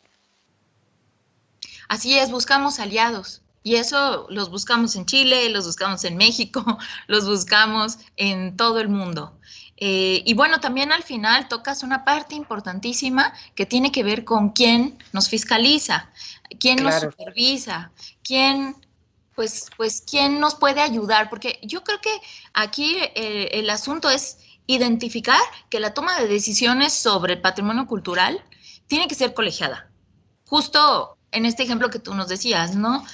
Así es, buscamos aliados. Y eso los buscamos en Chile, los buscamos en México, los buscamos en todo el mundo. Y bueno, también al final tocas una parte importantísima que tiene que ver con quién nos fiscaliza, quién nos supervisa, quién nos puede ayudar, porque yo creo que aquí el asunto es identificar que la toma de decisiones sobre el patrimonio cultural tiene que ser colegiada. justo en este ejemplo que tú nos decías, ¿no?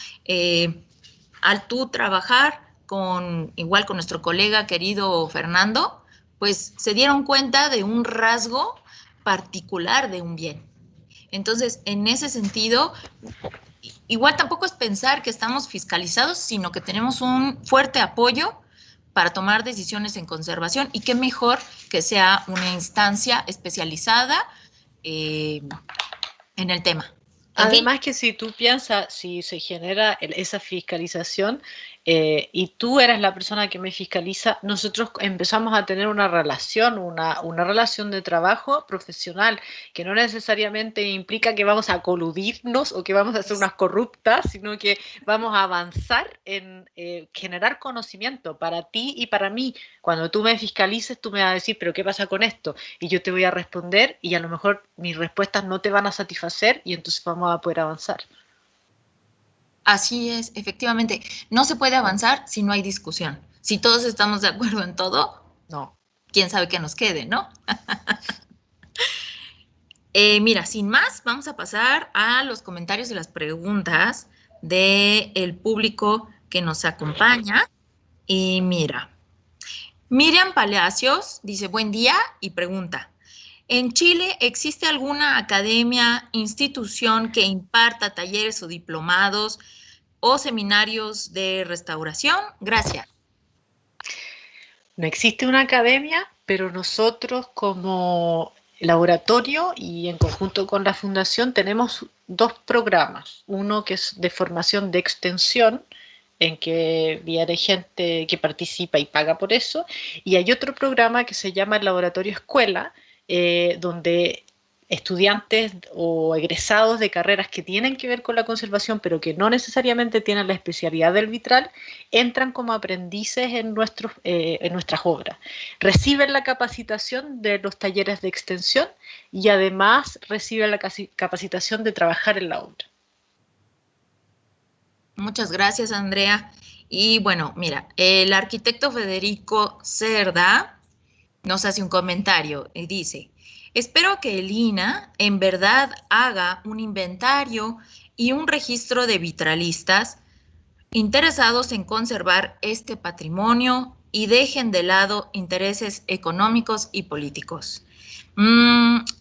Al tú trabajar igual con nuestro colega querido Fernando, pues se dieron cuenta de un rasgo particular de un bien. Entonces, en ese sentido, igual tampoco es pensar que estamos fiscalizados, sino que tenemos un fuerte apoyo para tomar decisiones en conservación y qué mejor que sea una instancia especializada en el tema. En fin.
Además que si tú piensas, si se genera esa fiscalización y tú eres la persona que me fiscaliza, nosotros empezamos a tener una relación, una relación de trabajo profesional, que no necesariamente implica que vamos a coludirnos o que vamos a ser unas corruptas, sino que vamos a avanzar en generar conocimiento para ti y para mí. Cuando tú me fiscalices, tú me vas a decir, pero ¿qué pasa con esto? Y yo te voy a responder y a lo mejor mis respuestas no te van a satisfacer y entonces vamos a poder avanzar.
Así es, efectivamente. No se puede avanzar si no hay discusión. Si todos estamos de acuerdo en todo,
no.
Quién sabe qué nos quede, ¿no? Mira, sin más, vamos a pasar a los comentarios y las preguntas del público que nos acompaña. Y mira, Miriam Palacios dice, buen día, y pregunta, ¿en Chile existe alguna academia, institución que imparta talleres o diplomados o seminarios de restauración? Gracias.
No existe una academia, pero nosotros como laboratorio y en conjunto con la fundación tenemos dos programas. Uno que es de formación de extensión, en que viene gente que participa y paga por eso, y hay otro programa que se llama el Laboratorio Escuela, donde estudiantes o egresados de carreras que tienen que ver con la conservación, pero que no necesariamente tienen la especialidad del vitral, entran como aprendices en nuestras obras. Reciben la capacitación de los talleres de extensión y además reciben la capacitación de trabajar en la obra.
Muchas gracias, Andrea. Y bueno, mira, el arquitecto Federico Cerda nos hace un comentario y dice, espero que el INAH en verdad haga un inventario y un registro de vitralistas interesados en conservar este patrimonio y dejen de lado intereses económicos y políticos.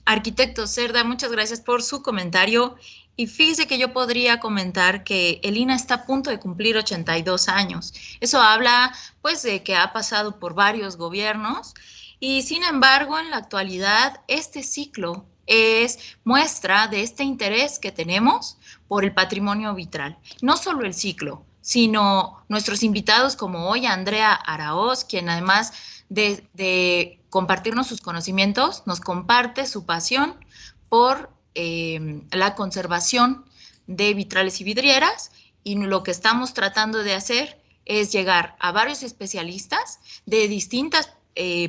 Arquitecto Cerda, muchas gracias por su comentario. Y fíjese que yo podría comentar que el INAH está a punto de cumplir 82 años. Eso habla, pues, de que ha pasado por varios gobiernos y, sin embargo, en la actualidad, este ciclo es muestra de este interés que tenemos por el patrimonio vitral. No solo el ciclo, sino nuestros invitados como hoy, Andrea Araoz, quien además de compartirnos sus conocimientos, nos comparte su pasión por la conservación de vitrales y vidrieras, y lo que estamos tratando de hacer es llegar a varios especialistas de distintas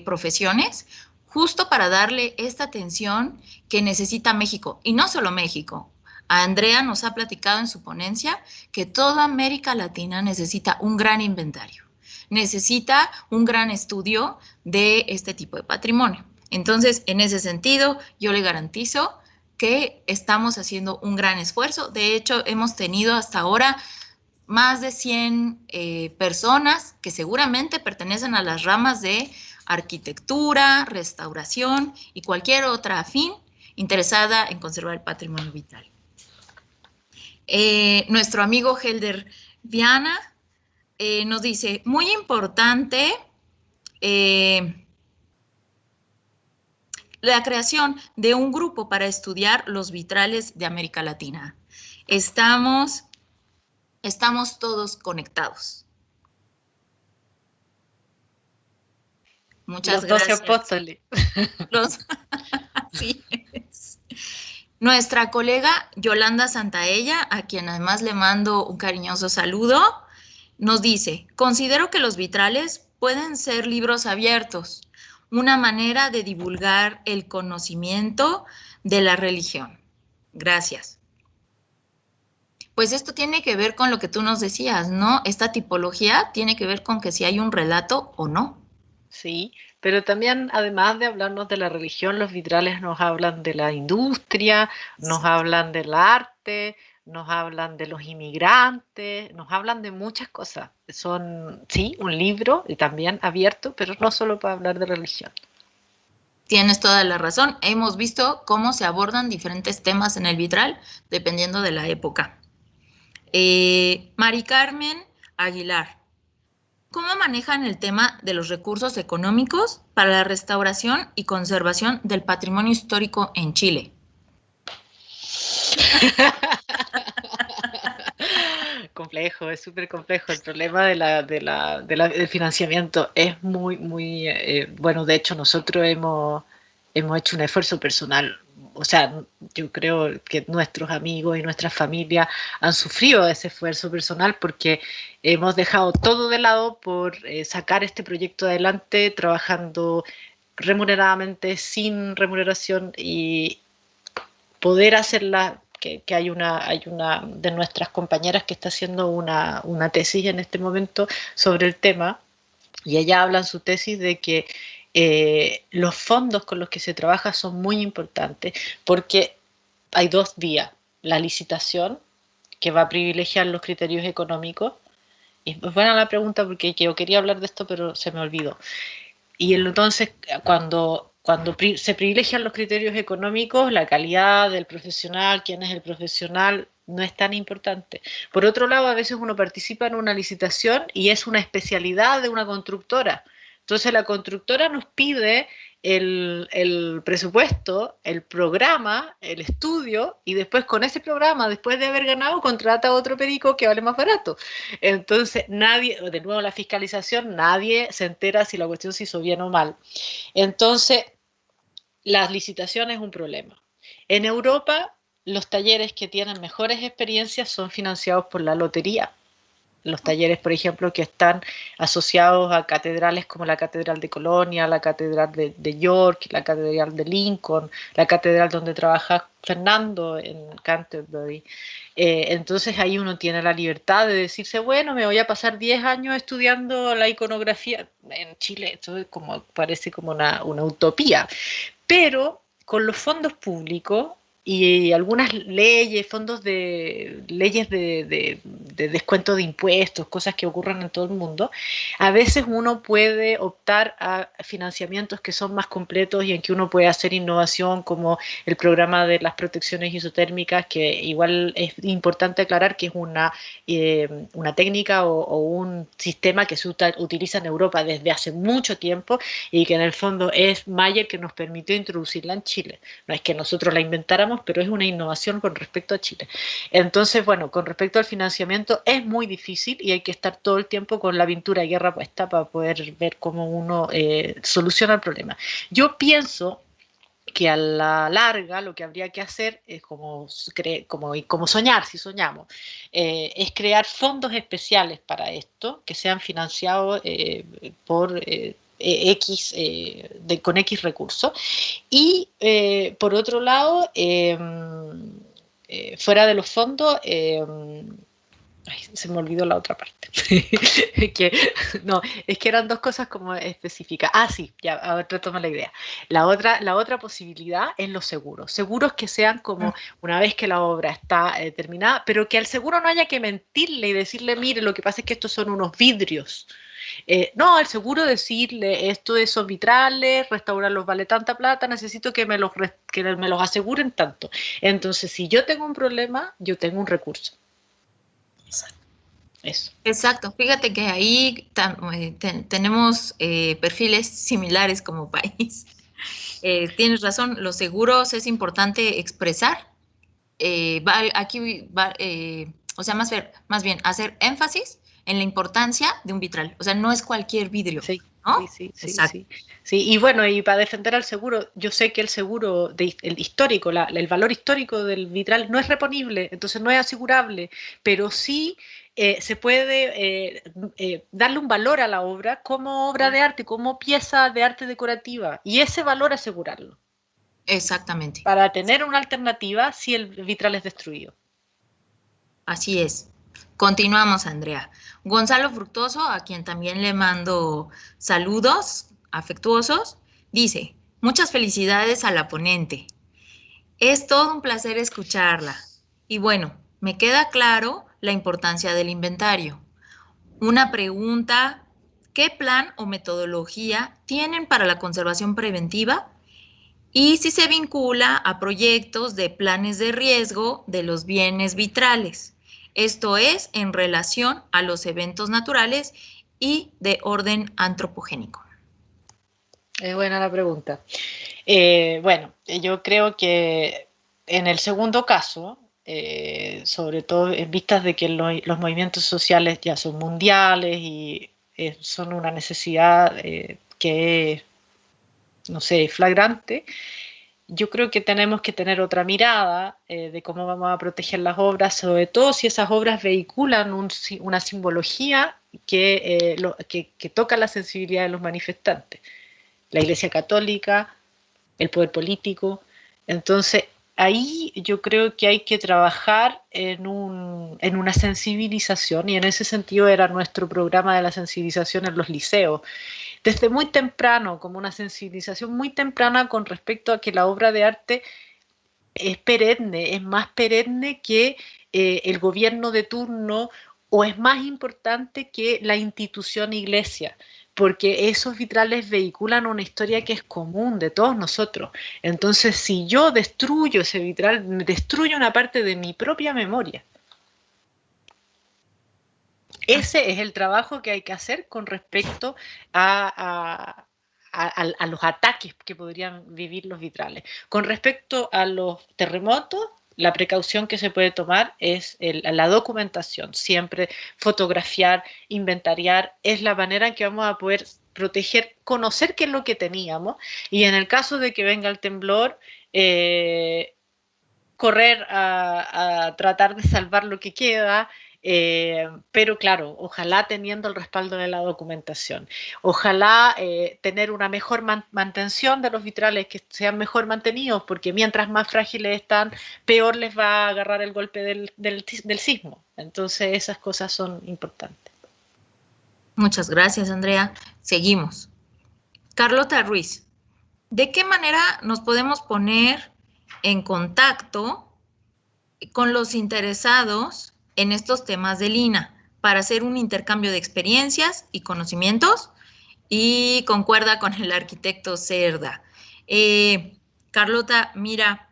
profesiones, justo para darle esta atención que necesita México, y no solo México. Andrea nos ha platicado en su ponencia que toda América Latina necesita un gran inventario, necesita un gran estudio de este tipo de patrimonio. Entonces, en ese sentido, yo le garantizo que estamos haciendo un gran esfuerzo. De hecho, hemos tenido hasta ahora más de 100 personas que seguramente pertenecen a las ramas de arquitectura, restauración y cualquier otra afín interesada en conservar el patrimonio vital. Nuestro amigo Helder Viana nos dice, muy importante la creación de un grupo para estudiar los vitrales de América Latina. Estamos todos conectados. Muchas gracias.
Los 12 apóstoles.
Sí. Nuestra colega Yolanda Santaella, a quien además le mando un cariñoso saludo, nos dice, considero que los vitrales pueden ser libros abiertos, una manera de divulgar el conocimiento de la religión. Gracias. Pues esto tiene que ver con lo que tú nos decías, ¿no? Esta tipología tiene que ver con que si hay un relato o no.
Sí, pero también, además de hablarnos de la religión, los vitrales nos hablan de la industria, nos hablan del arte, nos hablan de los inmigrantes, nos hablan de muchas cosas. Son, sí, un libro y también abierto, pero no solo para hablar de religión.
Tienes toda la razón. Hemos visto cómo se abordan diferentes temas en el vitral dependiendo de la época. Mari Carmen Aguilar, ¿cómo manejan el tema de los recursos económicos para la restauración y conservación del patrimonio histórico en Chile?
Complejo, es súper complejo. El problema del financiamiento es muy, bueno, de hecho nosotros hemos hecho un esfuerzo personal. O sea, yo creo que nuestros amigos y nuestras familias han sufrido ese esfuerzo personal porque hemos dejado todo de lado por sacar este proyecto adelante, trabajando remuneradamente, sin remuneración y poder hacerla que hay una de nuestras compañeras que está haciendo una tesis en este momento sobre el tema y ella habla en su tesis de que los fondos con los que se trabaja son muy importantes porque hay dos vías, la licitación que va a privilegiar los criterios económicos y es buena la pregunta porque yo quería hablar de esto pero se me olvidó. Y entonces, cuando se privilegian los criterios económicos, la calidad del profesional, quién es el profesional, no es tan importante. Por otro lado, a veces uno participa en una licitación y es una especialidad de una constructora. Entonces, la constructora nos pide el presupuesto, el programa, el estudio, y después con ese programa, después de haber ganado, contrata a otro perico que vale más barato. Entonces, nadie, de nuevo la fiscalización, nadie se entera si la cuestión se hizo bien o mal. Entonces, las licitaciones es un problema. En Europa, los talleres que tienen mejores experiencias son financiados por la lotería. Los talleres, por ejemplo, que están asociados a catedrales como la Catedral de Colonia, la Catedral de York, la Catedral de Lincoln, la catedral donde trabaja Fernando en Canterbury. Entonces ahí uno tiene la libertad de decirse, bueno, me voy a pasar 10 años estudiando la iconografía. En Chile esto es como, parece como una utopía, pero con los fondos públicos y algunas leyes, fondos de leyes de descuento de impuestos, cosas que ocurren en todo el mundo, a veces uno puede optar a financiamientos que son más completos y en que uno puede hacer innovación como el programa de las protecciones isotérmicas, que igual es importante aclarar que es una técnica o un sistema que se utiliza en Europa desde hace mucho tiempo y que en el fondo es Mayer que nos permitió introducirla en Chile. No es que nosotros la inventáramos, pero es una innovación con respecto a Chile. Entonces, bueno, con respecto al financiamiento es muy difícil y hay que estar todo el tiempo con la pintura de guerra puesta para poder ver cómo uno soluciona el problema. Yo pienso que a la larga lo que habría que hacer es como soñar, si soñamos, es crear fondos especiales para esto, que sean financiados por con X recursos. Y por otro lado, fuera de los fondos, ay, se me olvidó la otra parte. No, es que eran dos cosas como específicas. Ah, sí, ya, a ver, retoma la idea. La otra posibilidad es los seguros. Seguros que sean como una vez que la obra está terminada, pero que al seguro no haya que mentirle y decirle, mire, lo que pasa es que estos son unos vidrios. No, al seguro decirle, esto de esos vitrales, restaurarlos vale tanta plata, necesito que me los aseguren tanto. Entonces, si yo tengo un problema, yo tengo un recurso. Eso.
Exacto, fíjate que ahí tenemos perfiles similares como país. Tienes razón, los seguros es importante expresar. O sea, más bien hacer énfasis en la importancia de un vitral. O sea, no es cualquier vidrio,
Sí,
¿no?
sí. Y bueno, y para defender al seguro, yo sé que el seguro, el histórico, el valor histórico del vitral no es reponible, entonces no es asegurable, pero sí se puede darle un valor a la obra como obra de arte, como pieza de arte decorativa, y ese valor asegurarlo.
Exactamente.
Para tener una alternativa si el vitral es destruido.
Así es. Continuamos, Andrea. Gonzalo Fructuoso, a quien también le mando saludos. afectuosos, dice, muchas felicidades a la ponente. Es todo un placer escucharla. Y bueno, me queda claro la importancia del inventario. Una pregunta, ¿qué plan o metodología tienen para la conservación preventiva? Y si se vincula a proyectos de planes de riesgo de los bienes vitrales. Esto es en relación a los eventos naturales y de orden antropogénico.
Es buena la pregunta. Bueno, yo creo que en el segundo caso, sobre todo en vistas de que los movimientos sociales ya son mundiales y son una necesidad que es, no sé, flagrante, yo creo que tenemos que tener otra mirada de cómo vamos a proteger las obras, sobre todo si esas obras vehiculan una simbología que toca la sensibilidad de los manifestantes. La Iglesia Católica, el poder político. Entonces, ahí yo creo que hay que trabajar en una sensibilización, y en ese sentido era nuestro programa de la sensibilización en los liceos. Desde muy temprano, como una sensibilización muy temprana con respecto a que la obra de arte es perenne, es más perenne que el gobierno de turno, o es más importante que la institución iglesia, porque esos vitrales vehiculan una historia que es común de todos nosotros. Entonces, si yo destruyo ese vitral, destruyo una parte de mi propia memoria. Ese es el trabajo que hay que hacer con respecto a los ataques que podrían vivir los vitrales. Con respecto a los terremotos, la precaución que se puede tomar es la documentación, siempre fotografiar, inventariar, es la manera en que vamos a poder proteger, conocer qué es lo que teníamos, y en el caso de que venga el temblor, correr a tratar de salvar lo que queda, pero claro, ojalá teniendo el respaldo de la documentación, ojalá tener una mejor mantención de los vitrales, que sean mejor mantenidos, porque mientras más frágiles están, peor les va a agarrar el golpe del sismo. Entonces esas cosas son importantes.
Muchas gracias, Andrea. Seguimos. Carlota Ruiz, ¿de qué manera nos podemos poner en contacto con los interesados en estos temas de Lina para hacer un intercambio de experiencias y conocimientos? Y concuerda con el arquitecto Cerda. Carlota, mira,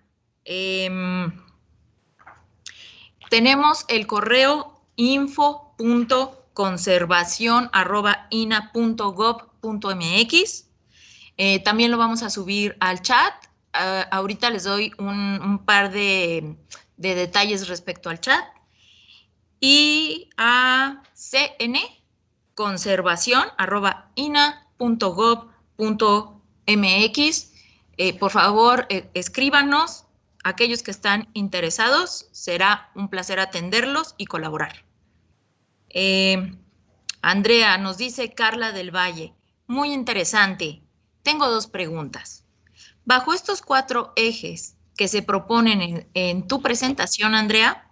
tenemos el correo info.conservacion@ina.gov.mx. También lo vamos a subir al chat. Ahorita les doy un par de detalles respecto al chat. Y a cnconservacion@ina.gov.mx. Por favor, escríbanos. Aquellos que están interesados, será un placer atenderlos y colaborar. Andrea, nos dice Carla del Valle, muy interesante. Tengo dos preguntas. Bajo estos 4 ejes que se proponen en tu presentación, Andrea,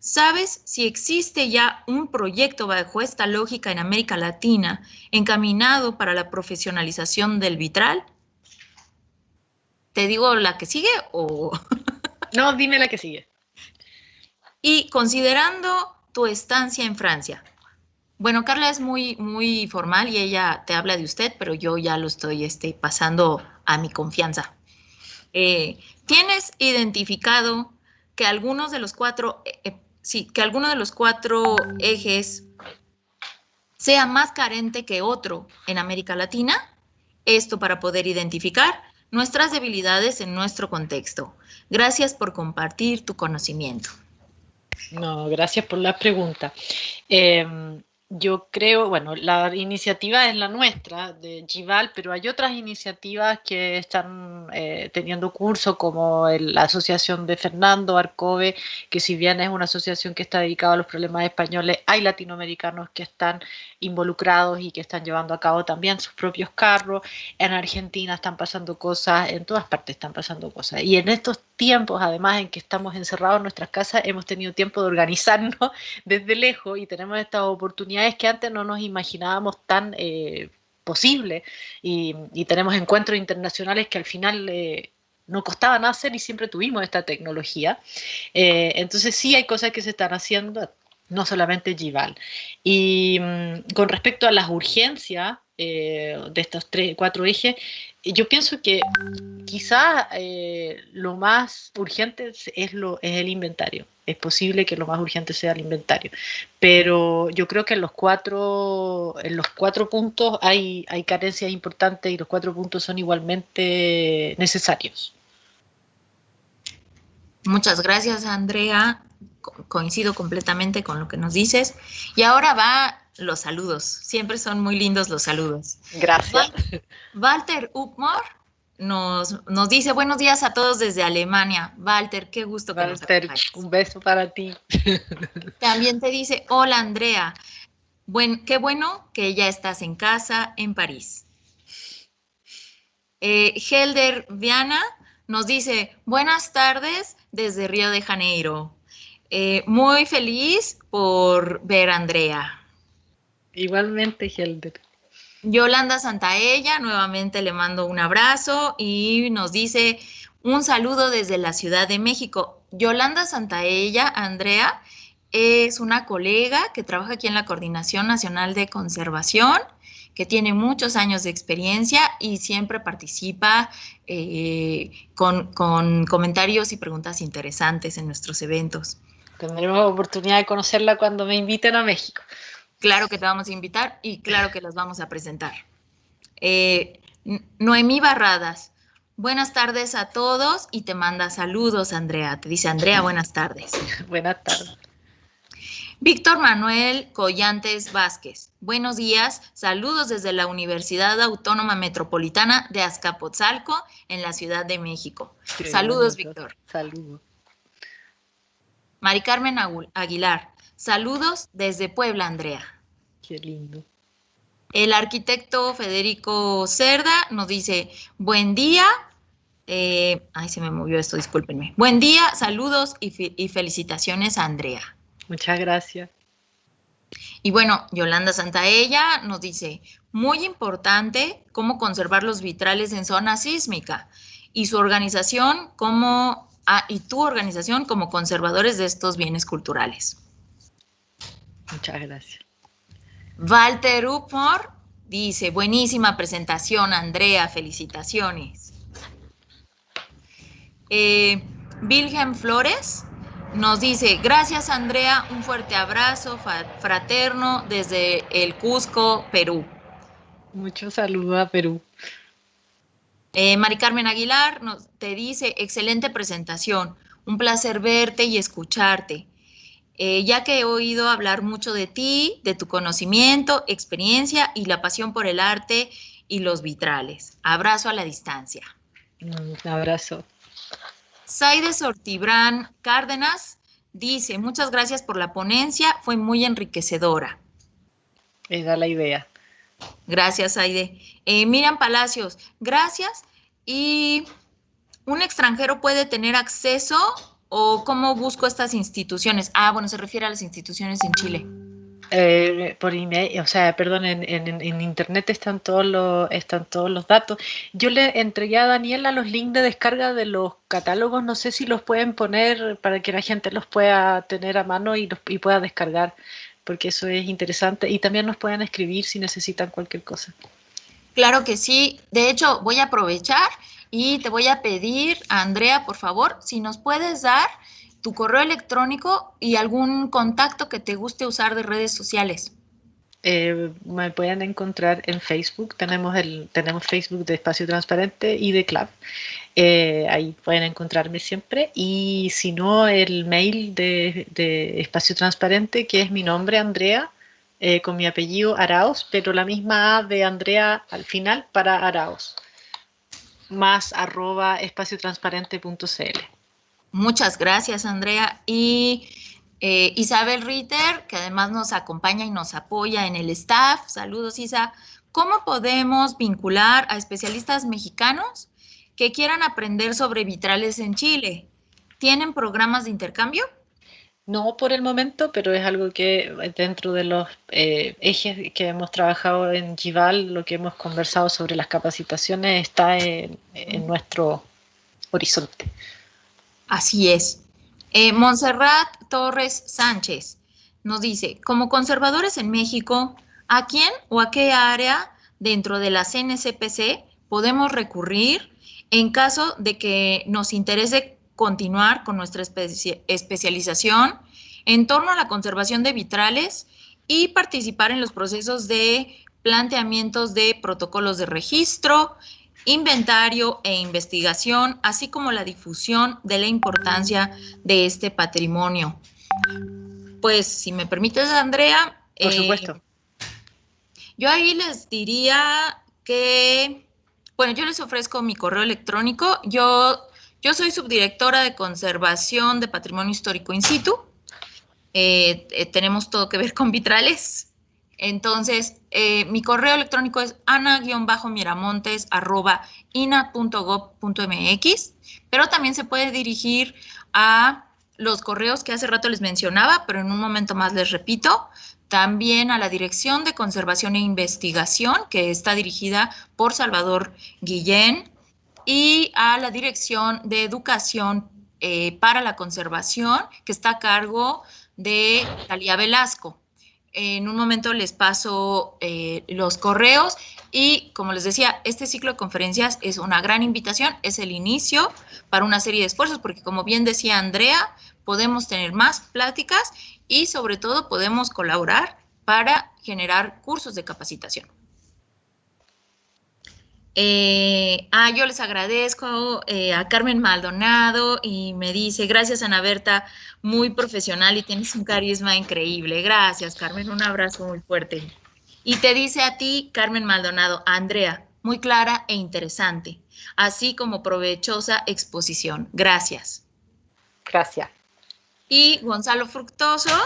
¿sabes si existe ya un proyecto bajo esta lógica en América Latina encaminado para la profesionalización del vitral? ¿Te digo la que sigue o...?
No, dime la que sigue.
Y considerando tu estancia en Francia, bueno, Carla es muy formal y ella te habla de usted, pero yo ya lo estoy pasando a mi confianza. ¿Tienes identificado que algunos de los 4, que alguno de los 4 ejes sea más carente que otro en América Latina? Esto para poder identificar nuestras debilidades en nuestro contexto. Gracias por compartir tu conocimiento.
No, gracias por la pregunta. Yo creo, bueno, la iniciativa es la nuestra, de Gival, pero hay otras iniciativas que están teniendo curso, como la asociación de Fernando Arcove, que si bien es una asociación que está dedicada a los problemas españoles, hay latinoamericanos que están involucrados y que están llevando a cabo también sus propios carros. En Argentina están pasando cosas, en todas partes están pasando cosas. Y en estos tiempos, además, en que estamos encerrados en nuestras casas, hemos tenido tiempo de organizarnos desde lejos y tenemos estas oportunidades que antes no nos imaginábamos tan posible y tenemos encuentros internacionales que al final no costaba nada hacer y siempre tuvimos esta tecnología. Entonces sí hay cosas que se están haciendo, no solamente Gival. Y con respecto a las urgencias de estos 4 ejes, yo pienso que quizás lo más urgente es el inventario. Es posible que lo más urgente sea el inventario, pero yo creo que en los cuatro puntos hay carencias importantes y los 4 puntos son igualmente necesarios.
Muchas gracias, Andrea. Coincido completamente con lo que nos dices. Y ahora va los saludos. Siempre son muy lindos los saludos.
Gracias.
Walter Upmor nos dice buenos días a todos desde Alemania. Walter, qué gusto que nos acompañes.
Un beso para ti.
También te dice, hola Andrea, qué bueno que ya estás en casa en París. Helder Viana nos dice, buenas tardes desde Río de Janeiro. Muy feliz por ver a Andrea.
Igualmente, Helder.
Yolanda Santaella, nuevamente le mando un abrazo y nos dice un saludo desde la Ciudad de México. Yolanda Santaella, Andrea, es una colega que trabaja aquí en la Coordinación Nacional de Conservación, que tiene muchos años de experiencia y siempre participa con comentarios y preguntas interesantes en nuestros eventos.
Tendremos oportunidad de conocerla cuando me inviten a México.
Claro que te vamos a invitar y claro que las vamos a presentar. Noemí Barradas, buenas tardes a todos y te manda saludos, Andrea. Te dice Andrea, buenas tardes.
Buenas tardes.
Víctor Manuel Collantes Vázquez, buenos días, saludos desde la Universidad Autónoma Metropolitana de Azcapotzalco en la Ciudad de México. Sí, saludos, Víctor.
Saludos.
Mari Carmen Aguilar, saludos desde Puebla, Andrea.
Qué lindo.
El arquitecto Federico Cerda nos dice, buen día. Ay, se me movió esto, discúlpenme. Buen día, saludos y felicitaciones a Andrea.
Muchas gracias.
Y bueno, Yolanda Santaella nos dice, muy importante cómo conservar los vitrales en zona sísmica y su organización y tu organización como conservadores de estos bienes culturales.
Muchas gracias.
Walter Upmor dice, buenísima presentación, Andrea, felicitaciones. Wilhelm Flores nos dice, gracias, Andrea, un fuerte abrazo fraterno desde el Cusco, Perú.
Mucho saludo a Perú.
Mari Carmen Aguilar te dice, excelente presentación, un placer verte y escucharte. Ya que he oído hablar mucho de ti, de tu conocimiento, experiencia y la pasión por el arte y los vitrales. Abrazo a la distancia.
Un abrazo.
Saides Ortibrán Cárdenas dice, muchas gracias por la ponencia, fue muy enriquecedora.
Esa es la idea.
Gracias, Saide. Miriam Palacios, gracias. ¿Y un extranjero puede tener acceso o cómo busco estas instituciones? Ah, bueno, se refiere a las instituciones en Chile.
Por email, o sea, perdón, en internet están todos los datos. Yo le entregué a Daniela los links de descarga de los catálogos, no sé si los pueden poner para que la gente los pueda tener a mano y pueda descargar, porque eso es interesante, y también nos pueden escribir si necesitan cualquier cosa.
Claro que sí, de hecho voy a aprovechar y te voy a pedir, Andrea, por favor, si nos puedes dar tu correo electrónico y algún contacto que te guste usar de redes sociales.
Me pueden encontrar en Facebook, tenemos Facebook de Espacio Transparente y de Club, ahí pueden encontrarme siempre, y si no, el mail de Espacio Transparente, que es mi nombre, Andrea, con mi apellido Araos, pero la misma A de Andrea al final para Araos, más @espaciotransparente.cl.
Muchas gracias, Andrea. Y Isabel Ritter, que además nos acompaña y nos apoya en el staff. Saludos, Isa. ¿Cómo podemos vincular a especialistas mexicanos que quieran aprender sobre vitrales en Chile? ¿Tienen programas de intercambio?
No por el momento, pero es algo que dentro de los ejes que hemos trabajado en Gival, lo que hemos conversado sobre las capacitaciones está en nuestro horizonte.
Así es. Montserrat Torres Sánchez nos dice, como conservadores en México, ¿a quién o a qué área dentro de la CNCPC podemos recurrir en caso de que nos interese continuar con nuestra especialización en torno a la conservación de vitrales y participar en los procesos de planteamientos de protocolos de registro, inventario e investigación, así como la difusión de la importancia de este patrimonio? Pues, si me permites, Andrea.
Por supuesto.
Yo ahí les diría que, bueno, yo les ofrezco mi correo electrónico. Yo soy subdirectora de conservación de patrimonio histórico in situ. Tenemos todo que ver con vitrales. Entonces, mi correo electrónico es ana-miramontes@ina.gov.mx, pero también se puede dirigir a los correos que hace rato les mencionaba, pero en un momento más les repito, también a la Dirección de Conservación e Investigación, que está dirigida por Salvador Guillén, y a la Dirección de Educación para la Conservación, que está a cargo de Talía Velasco. En un momento les paso los correos y, como les decía, este ciclo de conferencias es una gran invitación, es el inicio para una serie de esfuerzos, porque como bien decía Andrea, podemos tener más pláticas y sobre todo podemos colaborar para generar cursos de capacitación. Yo les agradezco a Carmen Maldonado y me dice, gracias Ana Berta, muy profesional y tienes un carisma increíble. Gracias, Carmen, un abrazo muy fuerte. Y te dice a ti, Carmen Maldonado, Andrea, muy clara e interesante, así como provechosa exposición. Gracias.
Gracias.
Y Gonzalo Fructoso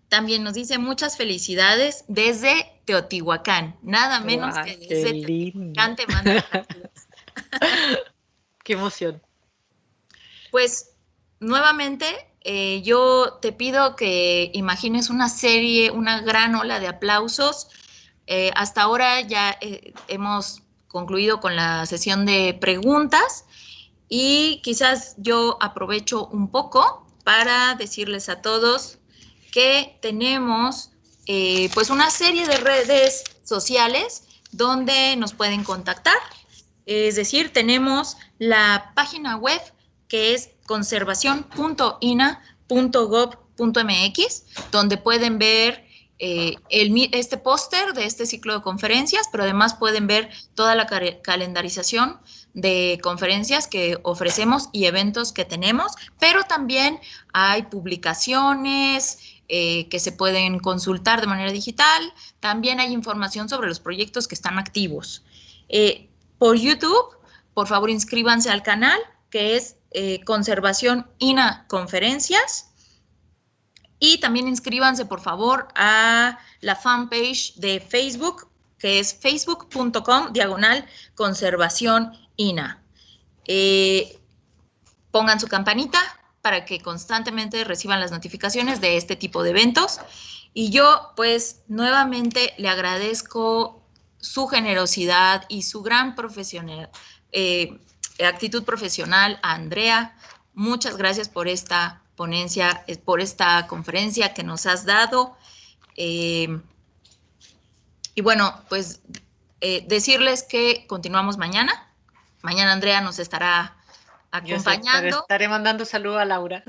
también nos dice muchas felicidades desde Teotihuacán, nada menos que desde Teotihuacán te manda.
Qué emoción.
Pues nuevamente yo te pido que imagines una serie, una gran ola de aplausos. Hasta ahora ya hemos concluido con la sesión de preguntas y quizás yo aprovecho un poco para decirles a todos que tenemos pues una serie de redes sociales donde nos pueden contactar. Es decir, tenemos la página web que es conservación.ina.gov.mx, donde pueden ver este póster de este ciclo de conferencias, pero además pueden ver toda la calendarización de conferencias que ofrecemos y eventos que tenemos, pero también hay publicaciones que se pueden consultar de manera digital, también hay información sobre los proyectos que están activos. Por YouTube, por favor inscríbanse al canal, que es Conservación INA Conferencias, y también inscríbanse, por favor, a la fanpage de Facebook, que es facebook.com/Conservación INA. Pongan su campanita para que constantemente reciban las notificaciones de este tipo de eventos. Y yo, pues, nuevamente le agradezco su generosidad y su gran actitud profesional a Andrea. Muchas gracias por esta ponencia, por esta conferencia que nos has dado. Y bueno, pues decirles que continuamos mañana. Mañana Andrea nos estará acompañando.
Yo estaré mandando saludos a Laura.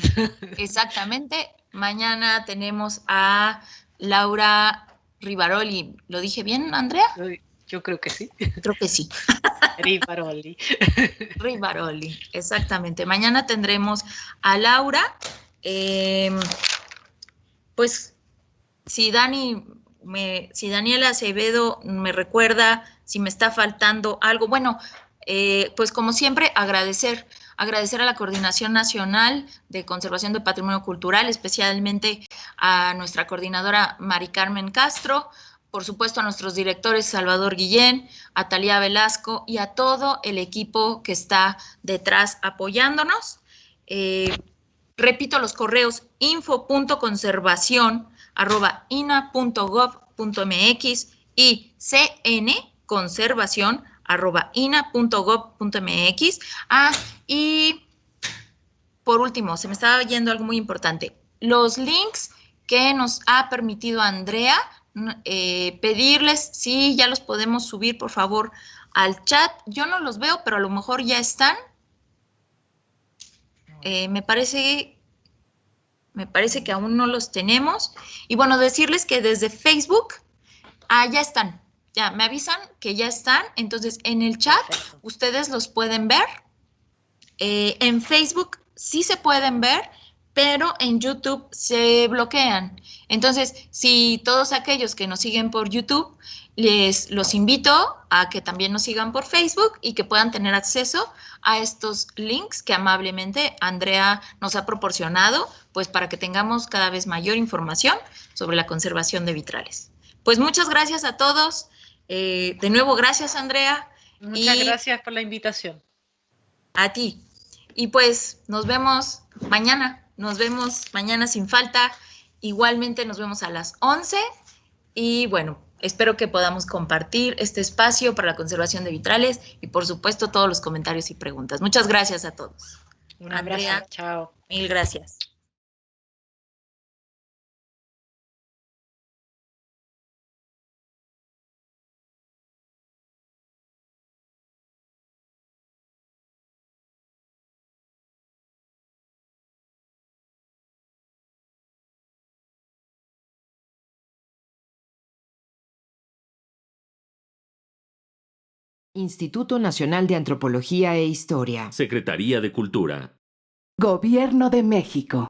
Exactamente. Mañana tenemos a Laura Rivaroli. ¿Lo dije bien, Andrea?
Yo creo que sí.
Creo que sí.
Rivaroli.
Rivaroli, exactamente. Mañana tendremos a Laura. Pues si Daniela Acevedo me recuerda si me está faltando algo. Bueno, pues como siempre agradecer a la Coordinación Nacional de Conservación de Patrimonio Cultural, especialmente a nuestra coordinadora Mari Carmen Castro, por supuesto a nuestros directores Salvador Guillén, a Talía Velasco y a todo el equipo que está detrás apoyándonos. Repito los correos: info.conservacion@ina.gov.mx y cnconservacion@ina.gov.mx. Y por último, se me estaba yendo algo muy importante. Los links que nos ha permitido Andrea, pedirles si ya los podemos subir, por favor, al chat. Yo no los veo, pero a lo mejor ya están. Me parece que aún no los tenemos. Y bueno, decirles que desde Facebook, ya están. Ya me avisan que ya están. Entonces, en el chat ustedes los pueden ver. En Facebook sí se pueden ver, pero en YouTube se bloquean. Entonces, si todos aquellos que nos siguen por YouTube, los invito a que también nos sigan por Facebook y que puedan tener acceso a estos links que amablemente Andrea nos ha proporcionado, pues para que tengamos cada vez mayor información sobre la conservación de vitrales. Pues muchas gracias a todos. De nuevo, gracias, Andrea.
Muchas gracias por la invitación.
A ti. Y pues nos vemos mañana sin falta. Igualmente nos vemos a las 11 y bueno, espero que podamos compartir este espacio para la conservación de vitrales y por supuesto todos los comentarios y preguntas. Muchas gracias a todos.
Un abrazo. Andrea, chao.
Mil gracias.
Instituto Nacional de Antropología e Historia.
Secretaría de Cultura.
Gobierno de México.